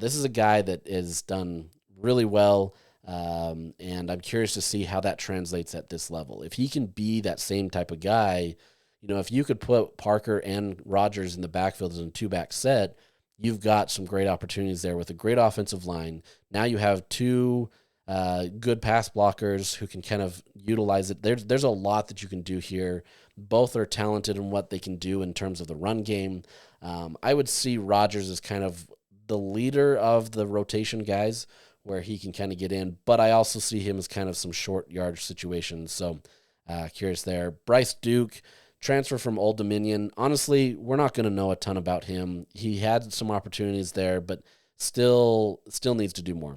This is a guy that is done really well, and I'm curious to see how that translates at this level. If he can be that same type of guy, if you could put Parker and Rogers in the backfield as a two-back set, you've got some great opportunities there with a great offensive line. Now you have two good pass blockers who can kind of utilize it. There's a lot that you can do here. Both are talented in what they can do in terms of the run game. I would see Rogers as kind of the leader of the rotation guys, where he can kind of get in, but I also see him as kind of some short yardage situations. So curious there. Bryce Duke, transfer from Old Dominion. Honestly, we're not going to know a ton about him. He had some opportunities there, but still needs to do more.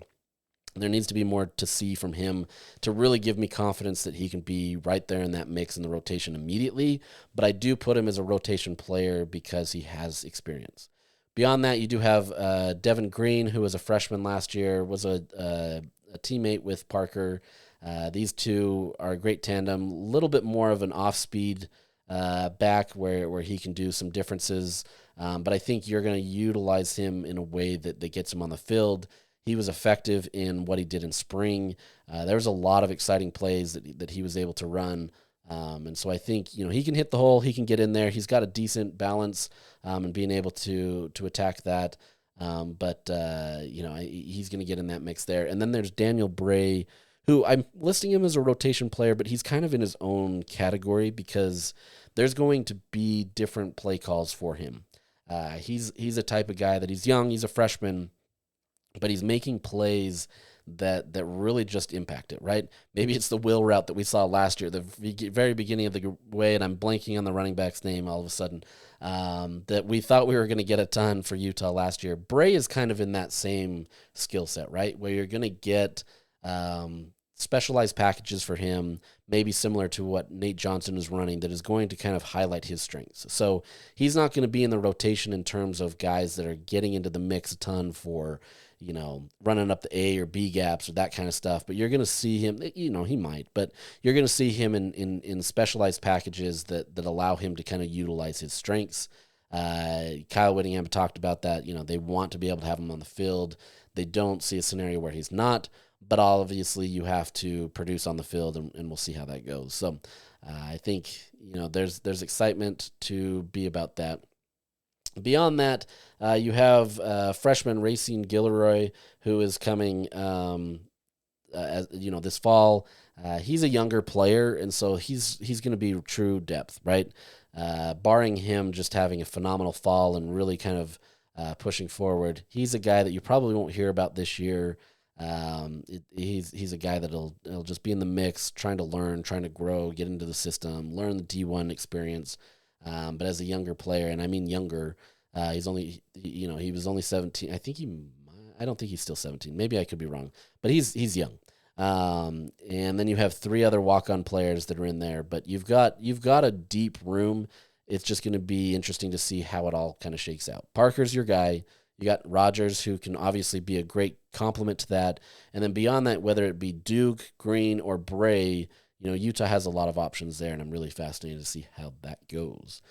There needs to be more to see from him to really give me confidence that he can be right there in that mix in the rotation immediately. But I do put him as a rotation player because he has experience. Beyond that, you do have Devin Green, who was a freshman last year, was a teammate with Parker. These two are a great tandem, a little bit more of an off-speed back where he can do some differences. But I think you're going to utilize him in a way that gets him on the field. He was effective in what he did in spring. There was a lot of exciting plays that he was able to run. And so I think, he can hit the hole, he can get in there. He's got a decent balance and being able to attack that. But he's going to get in that mix there. And then there's Daniel Bray, who I'm listing him as a rotation player, but he's kind of in his own category because there's going to be different play calls for him. He's a type of guy that he's young, he's a freshman, but he's making plays that really just impact it, right? Maybe it's the wheel route that we saw last year, the very beginning of the way, and I'm blanking on the running back's name all of a sudden, that we thought we were going to get a ton for Utah last year. Bray is kind of in that same skill set, right? Where you're going to get specialized packages for him, maybe similar to what Nate Johnson is running, that is going to kind of highlight his strengths. So he's not going to be in the rotation in terms of guys that are getting into the mix a ton for, running up the A or B gaps or that kind of stuff. But you're going to see him, he might, but you're going to see him in specialized packages that allow him to kind of utilize his strengths. Kyle Whittingham talked about that. They want to be able to have him on the field. They don't see a scenario where he's not, but obviously you have to produce on the field, and we'll see how that goes. So I think, there's excitement to be about that. Beyond that, you have freshman Racine Gilroy, who is coming, this fall. He's a younger player, and so he's going to be true depth, right? Barring him just having a phenomenal fall and really kind of pushing forward, he's a guy that you probably won't hear about this year. He's a guy that'll just be in the mix, trying to learn, trying to grow, get into the system, learn the D1 experience. But as a younger player, and I mean younger, he was only 17. I don't think he's still 17. Maybe I could be wrong, but he's young. And then you have 3 other walk-on players that are in there, but you've got a deep room. It's just going to be interesting to see how it all kind of shakes out. Parker's your guy. You got Rogers, who can obviously be a great complement to that. And then beyond that, whether it be Duke, Green, or Bray, Utah has a lot of options there, and I'm really fascinated to see how that goes.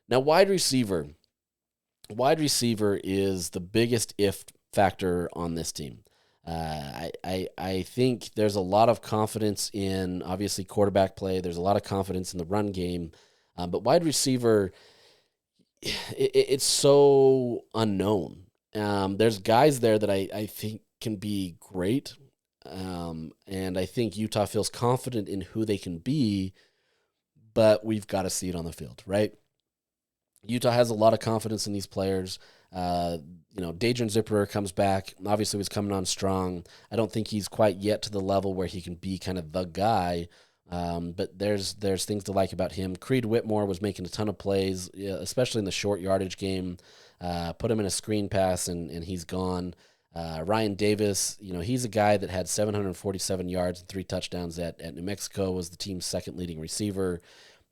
Now, wide receiver. Wide receiver is the biggest if factor on this team. I think there's a lot of confidence in, obviously, quarterback play. There's a lot of confidence in the run game. But wide receiver, it's so unknown. There's guys there that I think can be great. And I think Utah feels confident in who they can be, but we've got to see it on the field, right? Utah has a lot of confidence in these players. Dadrian Zipperer comes back. Obviously, was coming on strong. I don't think he's quite yet to the level where he can be kind of the guy. But there's things to like about him. Creed Whitmore was making a ton of plays, especially in the short yardage game. Put him in a screen pass, and he's gone. Ryan Davis, he's a guy that had 747 yards and 3 touchdowns at New Mexico, was the team's second leading receiver.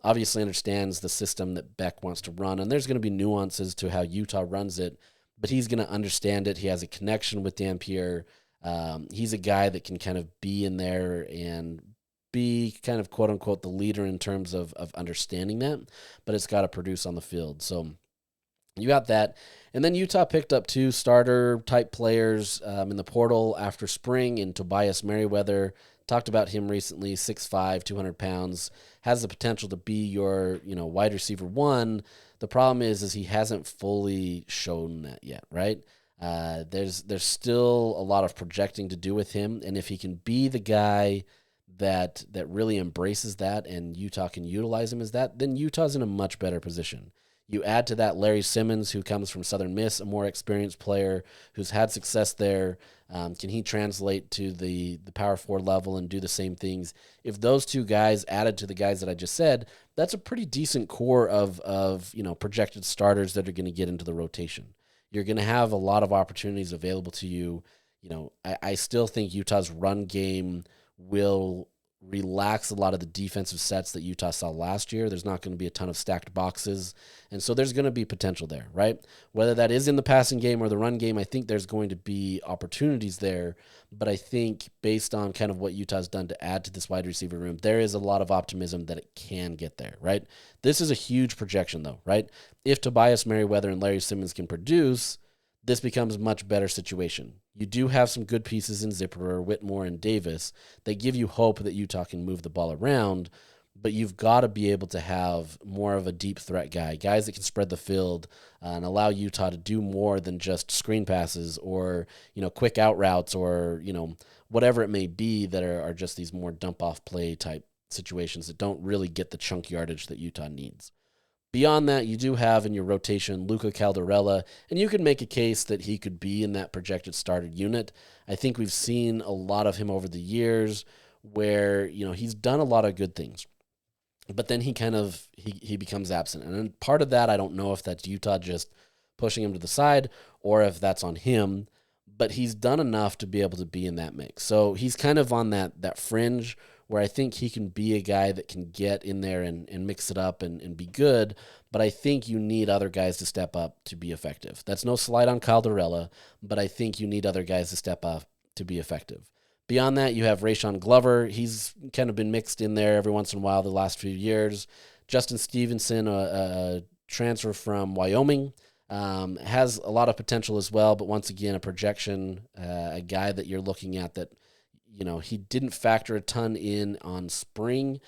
Obviously understands the system that Beck wants to run, and there's going to be nuances to how Utah runs it, but he's going to understand it. He has a connection with Dampier. He's a guy that can kind of be in there and be kind of quote-unquote the leader in terms of understanding that, but it's got to produce on the field. So you got that. And then Utah picked up 2 starter-type players in the portal after spring in Tobias Merriweather. Talked about him recently, 6'5", 200 pounds, has the potential to be your, wide receiver 1. The problem is he hasn't fully shown that yet, right? There's still a lot of projecting to do with him, and if he can be the guy that really embraces that and Utah can utilize him as that, then Utah's in a much better position. You add to that Larry Simmons, who comes from Southern Miss, a more experienced player who's had success there. Can he translate to the Power 4 level and do the same things? If those 2 guys added to the guys that I just said, that's a pretty decent core of projected starters that are going to get into the rotation. You're going to have a lot of opportunities available to you. I still think Utah's run game will relax a lot of the defensive sets that Utah saw last year. There's not going to be a ton of stacked boxes, and so there's going to be potential there, right? Whether that is in the passing game or the run game, I think there's going to be opportunities there, but I think based on kind of what Utah's done to add to this wide receiver room, there is a lot of optimism that it can get there, right? This is a huge projection, though, right? If Tobias Merriweather and Larry Simmons can produce, this becomes a much better situation. You do have some good pieces in Zipperer, Whitmore, and Davis that give you hope that Utah can move the ball around, but you've got to be able to have more of a deep threat guy, guys that can spread the field and allow Utah to do more than just screen passes or, quick out routes or, whatever it may be that are just these more dump-off play type situations that don't really get the chunk yardage that Utah needs. Beyond that, you do have in your rotation Luca Caldarella, and you can make a case that he could be in that projected started unit. I think we've seen a lot of him over the years where, he's done a lot of good things. But then he becomes absent. And part of that, I don't know if that's Utah just pushing him to the side or if that's on him, but he's done enough to be able to be in that mix. So he's kind of on that fringe where I think he can be a guy that can get in there and mix it up and be good, but I think you need other guys to step up to be effective. That's no slight on Caldarella, but I think you need other guys to step up to be effective. Beyond that, you have Rayshon Glover. He's kind of been mixed in there every once in a while the last few years. Justin Stevenson, a transfer from Wyoming, has a lot of potential as well, but once again, a projection, a guy that you're looking at that, he didn't factor a ton in on spring,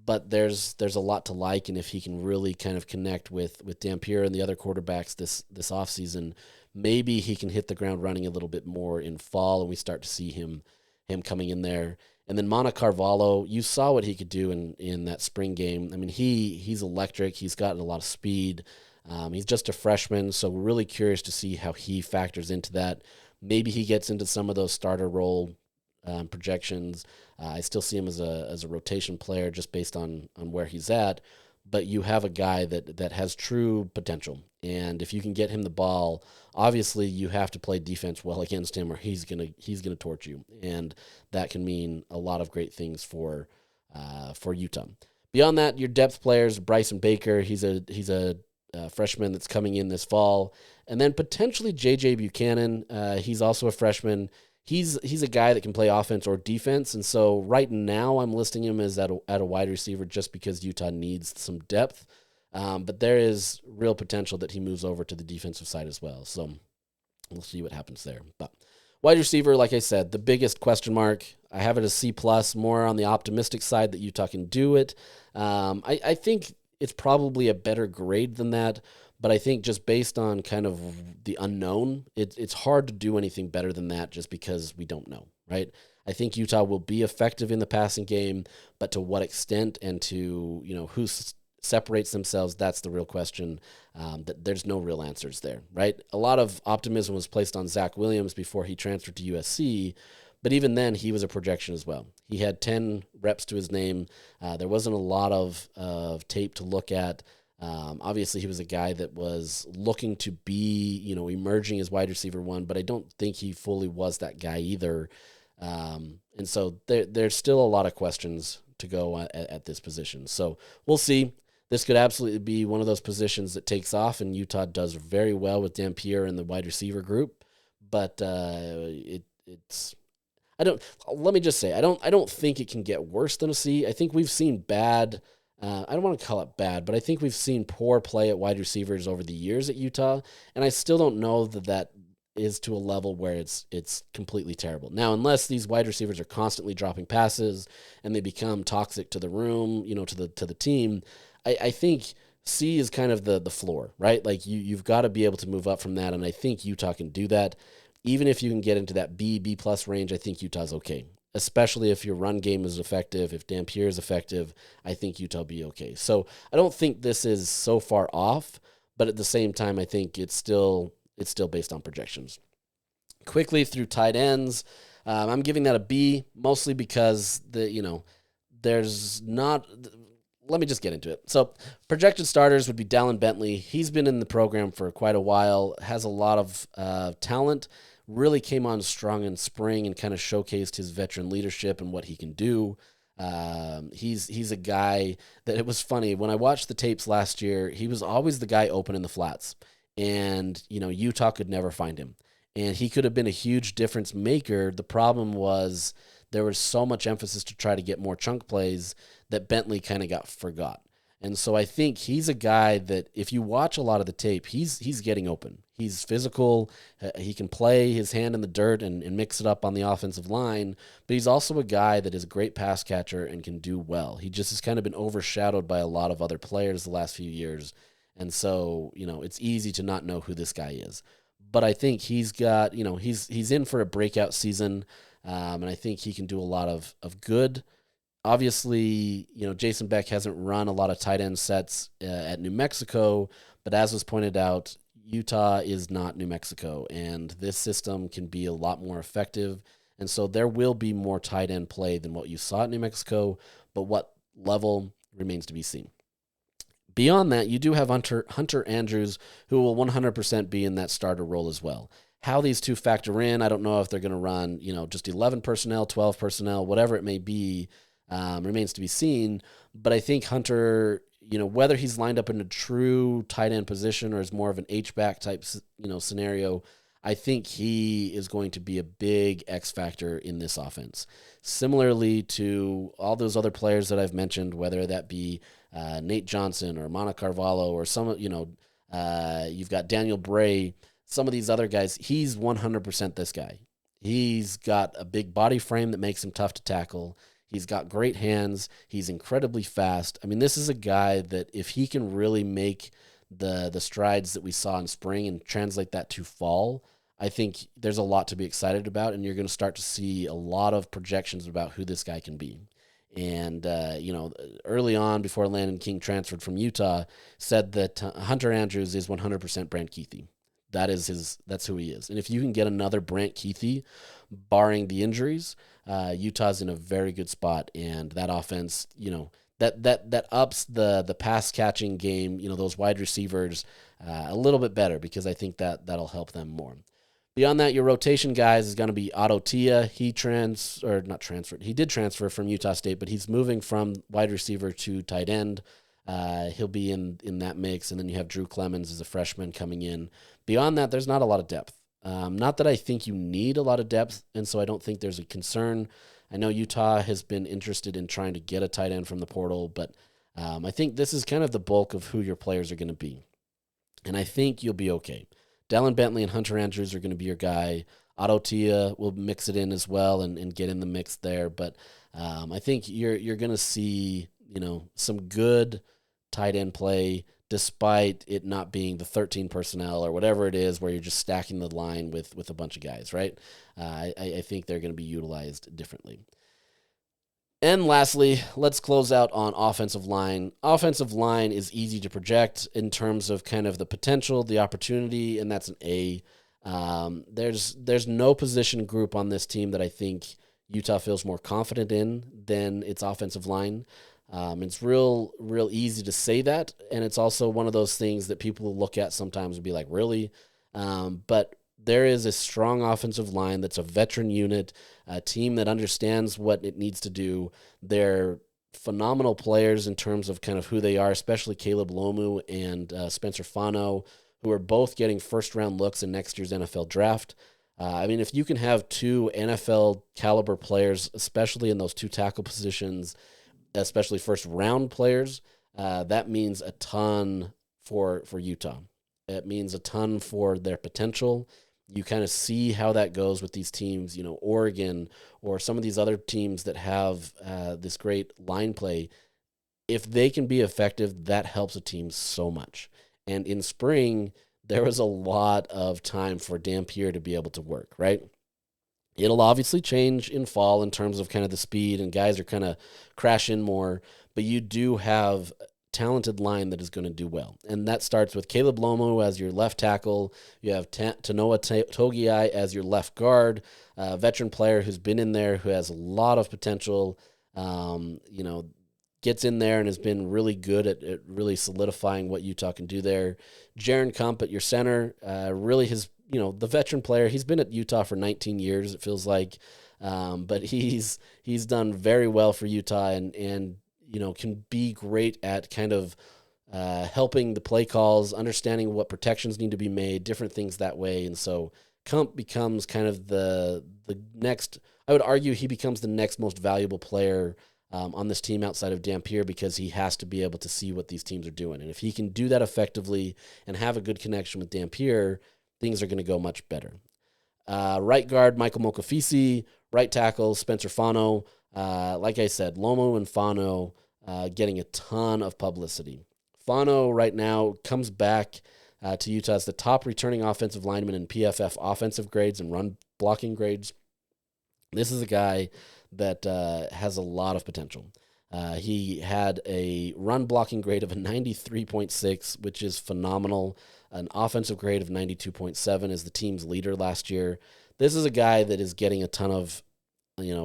but there's a lot to like, and if he can really kind of connect with Dampier and the other quarterbacks this offseason, maybe he can hit the ground running a little bit more in fall, and we start to see him coming in there. And then Mana Carvalho, you saw what he could do in that spring game. I mean, he's electric. He's got a lot of speed. He's just a freshman, so we're really curious to see how he factors into that. Maybe he gets into some of those starter role projections. I still see him as a rotation player just based on where he's at. But you have a guy that has true potential. And if you can get him the ball, obviously you have to play defense well against him or he's gonna torch you. And that can mean a lot of great things for Utah. Beyond that, your depth players, Bryson Baker, he's a freshman that's coming in this fall. And then potentially J.J. Buchanan, he's also a freshman. He's a guy that can play offense or defense, and so right now I'm listing him as at a wide receiver just because Utah needs some depth. But there is real potential that he moves over to the defensive side as well. So we'll see what happens there. But wide receiver, like I said, the biggest question mark. I have it as C+, more on the optimistic side that Utah can do it. I think it's probably a better grade than that. But I think just based on kind of the unknown, it's hard to do anything better than that just because we don't know, right? I think Utah will be effective in the passing game, but to what extent and to, who separates themselves, that's the real question. That there's no real answers there, right? A lot of optimism was placed on Zach Williams before he transferred to USC, but even then, he was a projection as well. He had 10 reps to his name. There wasn't a lot of tape to look at. Obviously, he was a guy that was looking to be, emerging as wide receiver one, but I don't think he fully was that guy either. And so there's still a lot of questions to go at this position. So we'll see. This could absolutely be one of those positions that takes off, and Utah does very well with Dampier and the wide receiver group. But let me just say, I don't think it can get worse than a C. I think we've seen bad. I don't want to call it bad, but I think we've seen poor play at wide receivers over the years at Utah, and I still don't know that is to a level where it's completely terrible. Now, unless these wide receivers are constantly dropping passes and they become toxic to the room, to the team, I think C is kind of the floor, right? Like you've got to be able to move up from that, and I think Utah can do that. Even if you can get into that B+ range, I think Utah's okay. Especially if your run game is effective, if Dampier is effective, I think Utah will be okay. So I don't think this is so far off, but at the same time, I think it's still based on projections. Quickly through tight ends, I'm giving that a B, mostly because there's not. Let me just get into it. So projected starters would be Dallin Bentley. He's been in the program for quite a while, has a lot of talent. Really came on strong in spring and kind of showcased his veteran leadership and what he can do. He's a guy that, it was funny, when I watched the tapes last year, he was always the guy open in the flats. And, Utah could never find him. And he could have been a huge difference maker. The problem was there was so much emphasis to try to get more chunk plays that Bentley kind of got forgot. And so I think he's a guy that if you watch a lot of the tape, he's getting open. He's physical. He can play his hand in the dirt and mix it up on the offensive line. But he's also a guy that is a great pass catcher and can do well. He just has kind of been overshadowed by a lot of other players the last few years. And so, it's easy to not know who this guy is. But I think he's got, he's in for a breakout season. And I think he can do a lot of good. Obviously, Jason Beck hasn't run a lot of tight end sets at New Mexico, but as was pointed out, Utah is not New Mexico, and this system can be a lot more effective. And so there will be more tight end play than what you saw at New Mexico, but what level remains to be seen. Beyond that, you do have Hunter Andrews, who will 100% be in that starter role as well. How these two factor in, I don't know if they're going to run, just 11 personnel, 12 personnel, whatever it may be, remains to be seen. But I think Hunter, whether he's lined up in a true tight end position or is more of an H-back type, scenario, I think he is going to be a big X factor in this offense. Similarly to all those other players that I've mentioned, whether that be Nate Johnson or Mana Carvalho or you've got Daniel Bray, some of these other guys, he's 100% this guy. He's got a big body frame that makes him tough to tackle. He's got great hands. He's incredibly fast. I mean, this is a guy that if he can really make the strides that we saw in spring and translate that to fall, I think there's a lot to be excited about, and you're going to start to see a lot of projections about who this guy can be. And, early on, before Landon King transferred from Utah, said that Hunter Andrews is 100% Brant Keithy. That's who he is. And if you can get another Brant Keithy, barring the injuries, Utah's in a very good spot. And that offense, that ups the pass catching game, those wide receivers a little bit better, because I think that'll help them more. Beyond that, your rotation guys is going to be Otto Tia. He did transfer from Utah State, but he's moving from wide receiver to tight end. He'll be in that mix. And then you have Drew Clemens as a freshman coming in. Beyond that, there's not a lot of depth. Not that I think you need a lot of depth, and so I don't think there's a concern. I know Utah has been interested in trying to get a tight end from the portal, but I think this is kind of the bulk of who your players are going to be. And I think you'll be okay. Dallin Bentley and Hunter Andrews are going to be your guy. Otto Tia will mix it in as well and get in the mix there. But I think you're going to see, some good tight end play, despite it not being the 13 personnel or whatever it is where you're just stacking the line with a bunch of guys, right? I think they're going to be utilized differently. And lastly, let's close out on offensive line. Offensive line is easy to project in terms of kind of the potential, the opportunity, and that's an A. There's no position group on this team that I think Utah feels more confident in than its offensive line. It's real easy to say that, and it's also one of those things that people will look at sometimes and be like, really? But there is a strong offensive line that's a veteran unit, a team that understands what it needs to do. They're phenomenal players in terms of kind of who they are, especially Caleb Lomu and Spencer Fano, who are both getting first-round looks in next year's NFL draft. If you can have two NFL-caliber players, especially in those two tackle positions, especially first-round players, that means a ton for Utah. It means a ton for their potential. You kind of see how that goes with these teams, Oregon or some of these other teams that have this great line play. If they can be effective, that helps a team so much. And in spring, there was a lot of time for Dampier to be able to work, right? It'll obviously change in fall in terms of kind of the speed, and guys are kind of crash in more, but you do have talented line that is going to do well. And that starts with Caleb Lomo as your left tackle. You have Tanoa Togiai as your left guard, a veteran player who's been in there, who has a lot of potential, gets in there and has been really good at really solidifying what Utah can do there. Jaron Kump at your center, really the veteran player. He's been at Utah for 19 years, it feels like, but he's done very well for Utah and can be great at kind of helping the play calls, understanding what protections need to be made, different things that way. And so Kump becomes kind of the next, I would argue he becomes the next most valuable player on this team outside of Dampier, because he has to be able to see what these teams are doing. And if he can do that effectively and have a good connection with Dampier, things are going to go much better. Right guard, Michael Mokafisi. Right tackle, Spencer Fano. Like I said, Lomo and Fano getting a ton of publicity. Fano right now comes back to Utah as the top returning offensive lineman in PFF offensive grades and run blocking grades. This is a guy that has a lot of potential. He had a run blocking grade of a 93.6, which is phenomenal. An offensive grade of 92.7 is the team's leader last year. This is a guy that is getting a ton of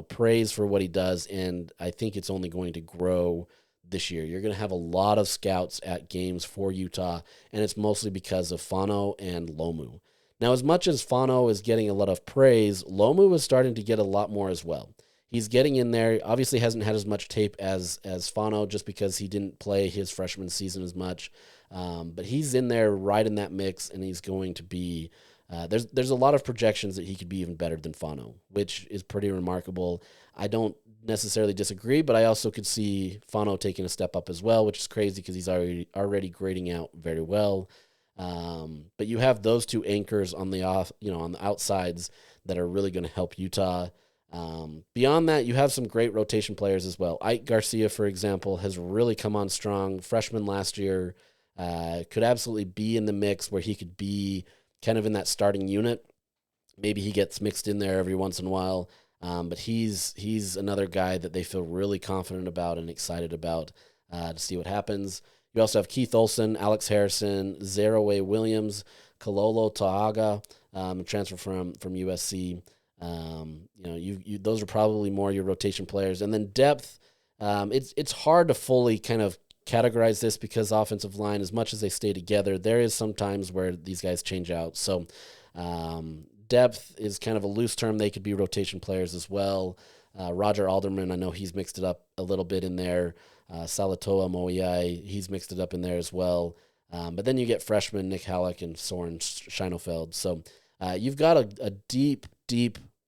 praise for what he does, and I think it's only going to grow this year. You're going to have a lot of scouts at games for Utah, and it's mostly because of Fano and Lomu. Now, as much as Fano is getting a lot of praise, Lomu is starting to get a lot more as well. He's getting in there. Obviously hasn't had as much tape as Fano just because he didn't play his freshman season as much. But he's in there right in that mix, and he's going to be there's a lot of projections that he could be even better than Fano, which is pretty remarkable. I don't necessarily disagree, but I also could see Fano taking a step up as well, which is crazy because he's already grading out very well. But you have those two anchors on the on the outsides that are really going to help Utah. Beyond that, you have some great rotation players as well. Ike Garcia, for example, has really come on strong. Freshman last year, could absolutely be in the mix where he could be kind of in that starting unit. Maybe he gets mixed in there every once in a while. But he's another guy that they feel really confident about and excited about to see what happens. You also have Keith Olson, Alex Harrison, Zeraway Williams, Kalolo Ta'aga, transfer from USC. Those are probably more your rotation players. And then depth, it's hard to fully kind of categorize this because offensive line, as much as they stay together, there is some times where these guys change out. So depth is kind of a loose term. They could be rotation players as well. Roger Alderman, I know he's mixed it up a little bit in there. Salatoa Moiai, he's mixed it up in there as well. But then you get freshmen Nick Halleck and Soren Scheinefeld. So you've got a deep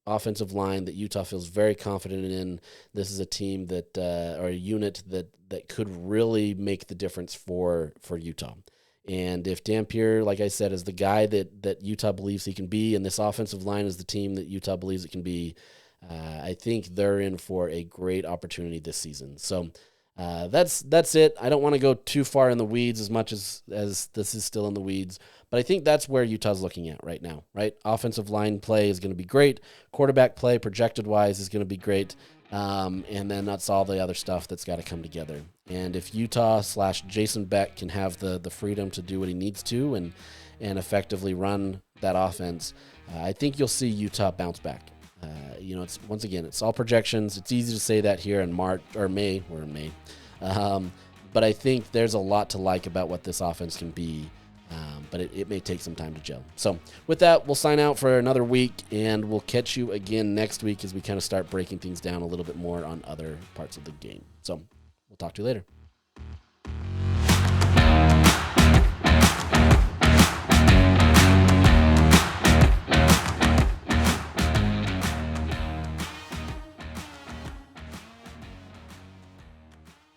offensive line that Utah feels very confident in. This is a team that or a unit that could really make the difference for Utah. And if Dampier, like I said, is the guy that Utah believes he can be, and this offensive line is the team that Utah believes it can be, I think they're in for a great opportunity this season. So that's it. I don't want to go too far in the weeds as much as this is still in the weeds, but I think that's where Utah's looking at right now, right? Offensive line play is going to be great. Quarterback play, projected-wise, is going to be great. And then that's all the other stuff that's got to come together. And if Utah/Jason Beck can have the freedom to do what he needs to and effectively run that offense, I think you'll see Utah bounce back. It's once again, it's all projections. It's easy to say that here in March or May. We're in May. But I think there's a lot to like about what this offense can be. But it may take some time to gel. So with that, we'll sign out for another week, and we'll catch you again next week as we kind of start breaking things down a little bit more on other parts of the game. So we'll talk to you later.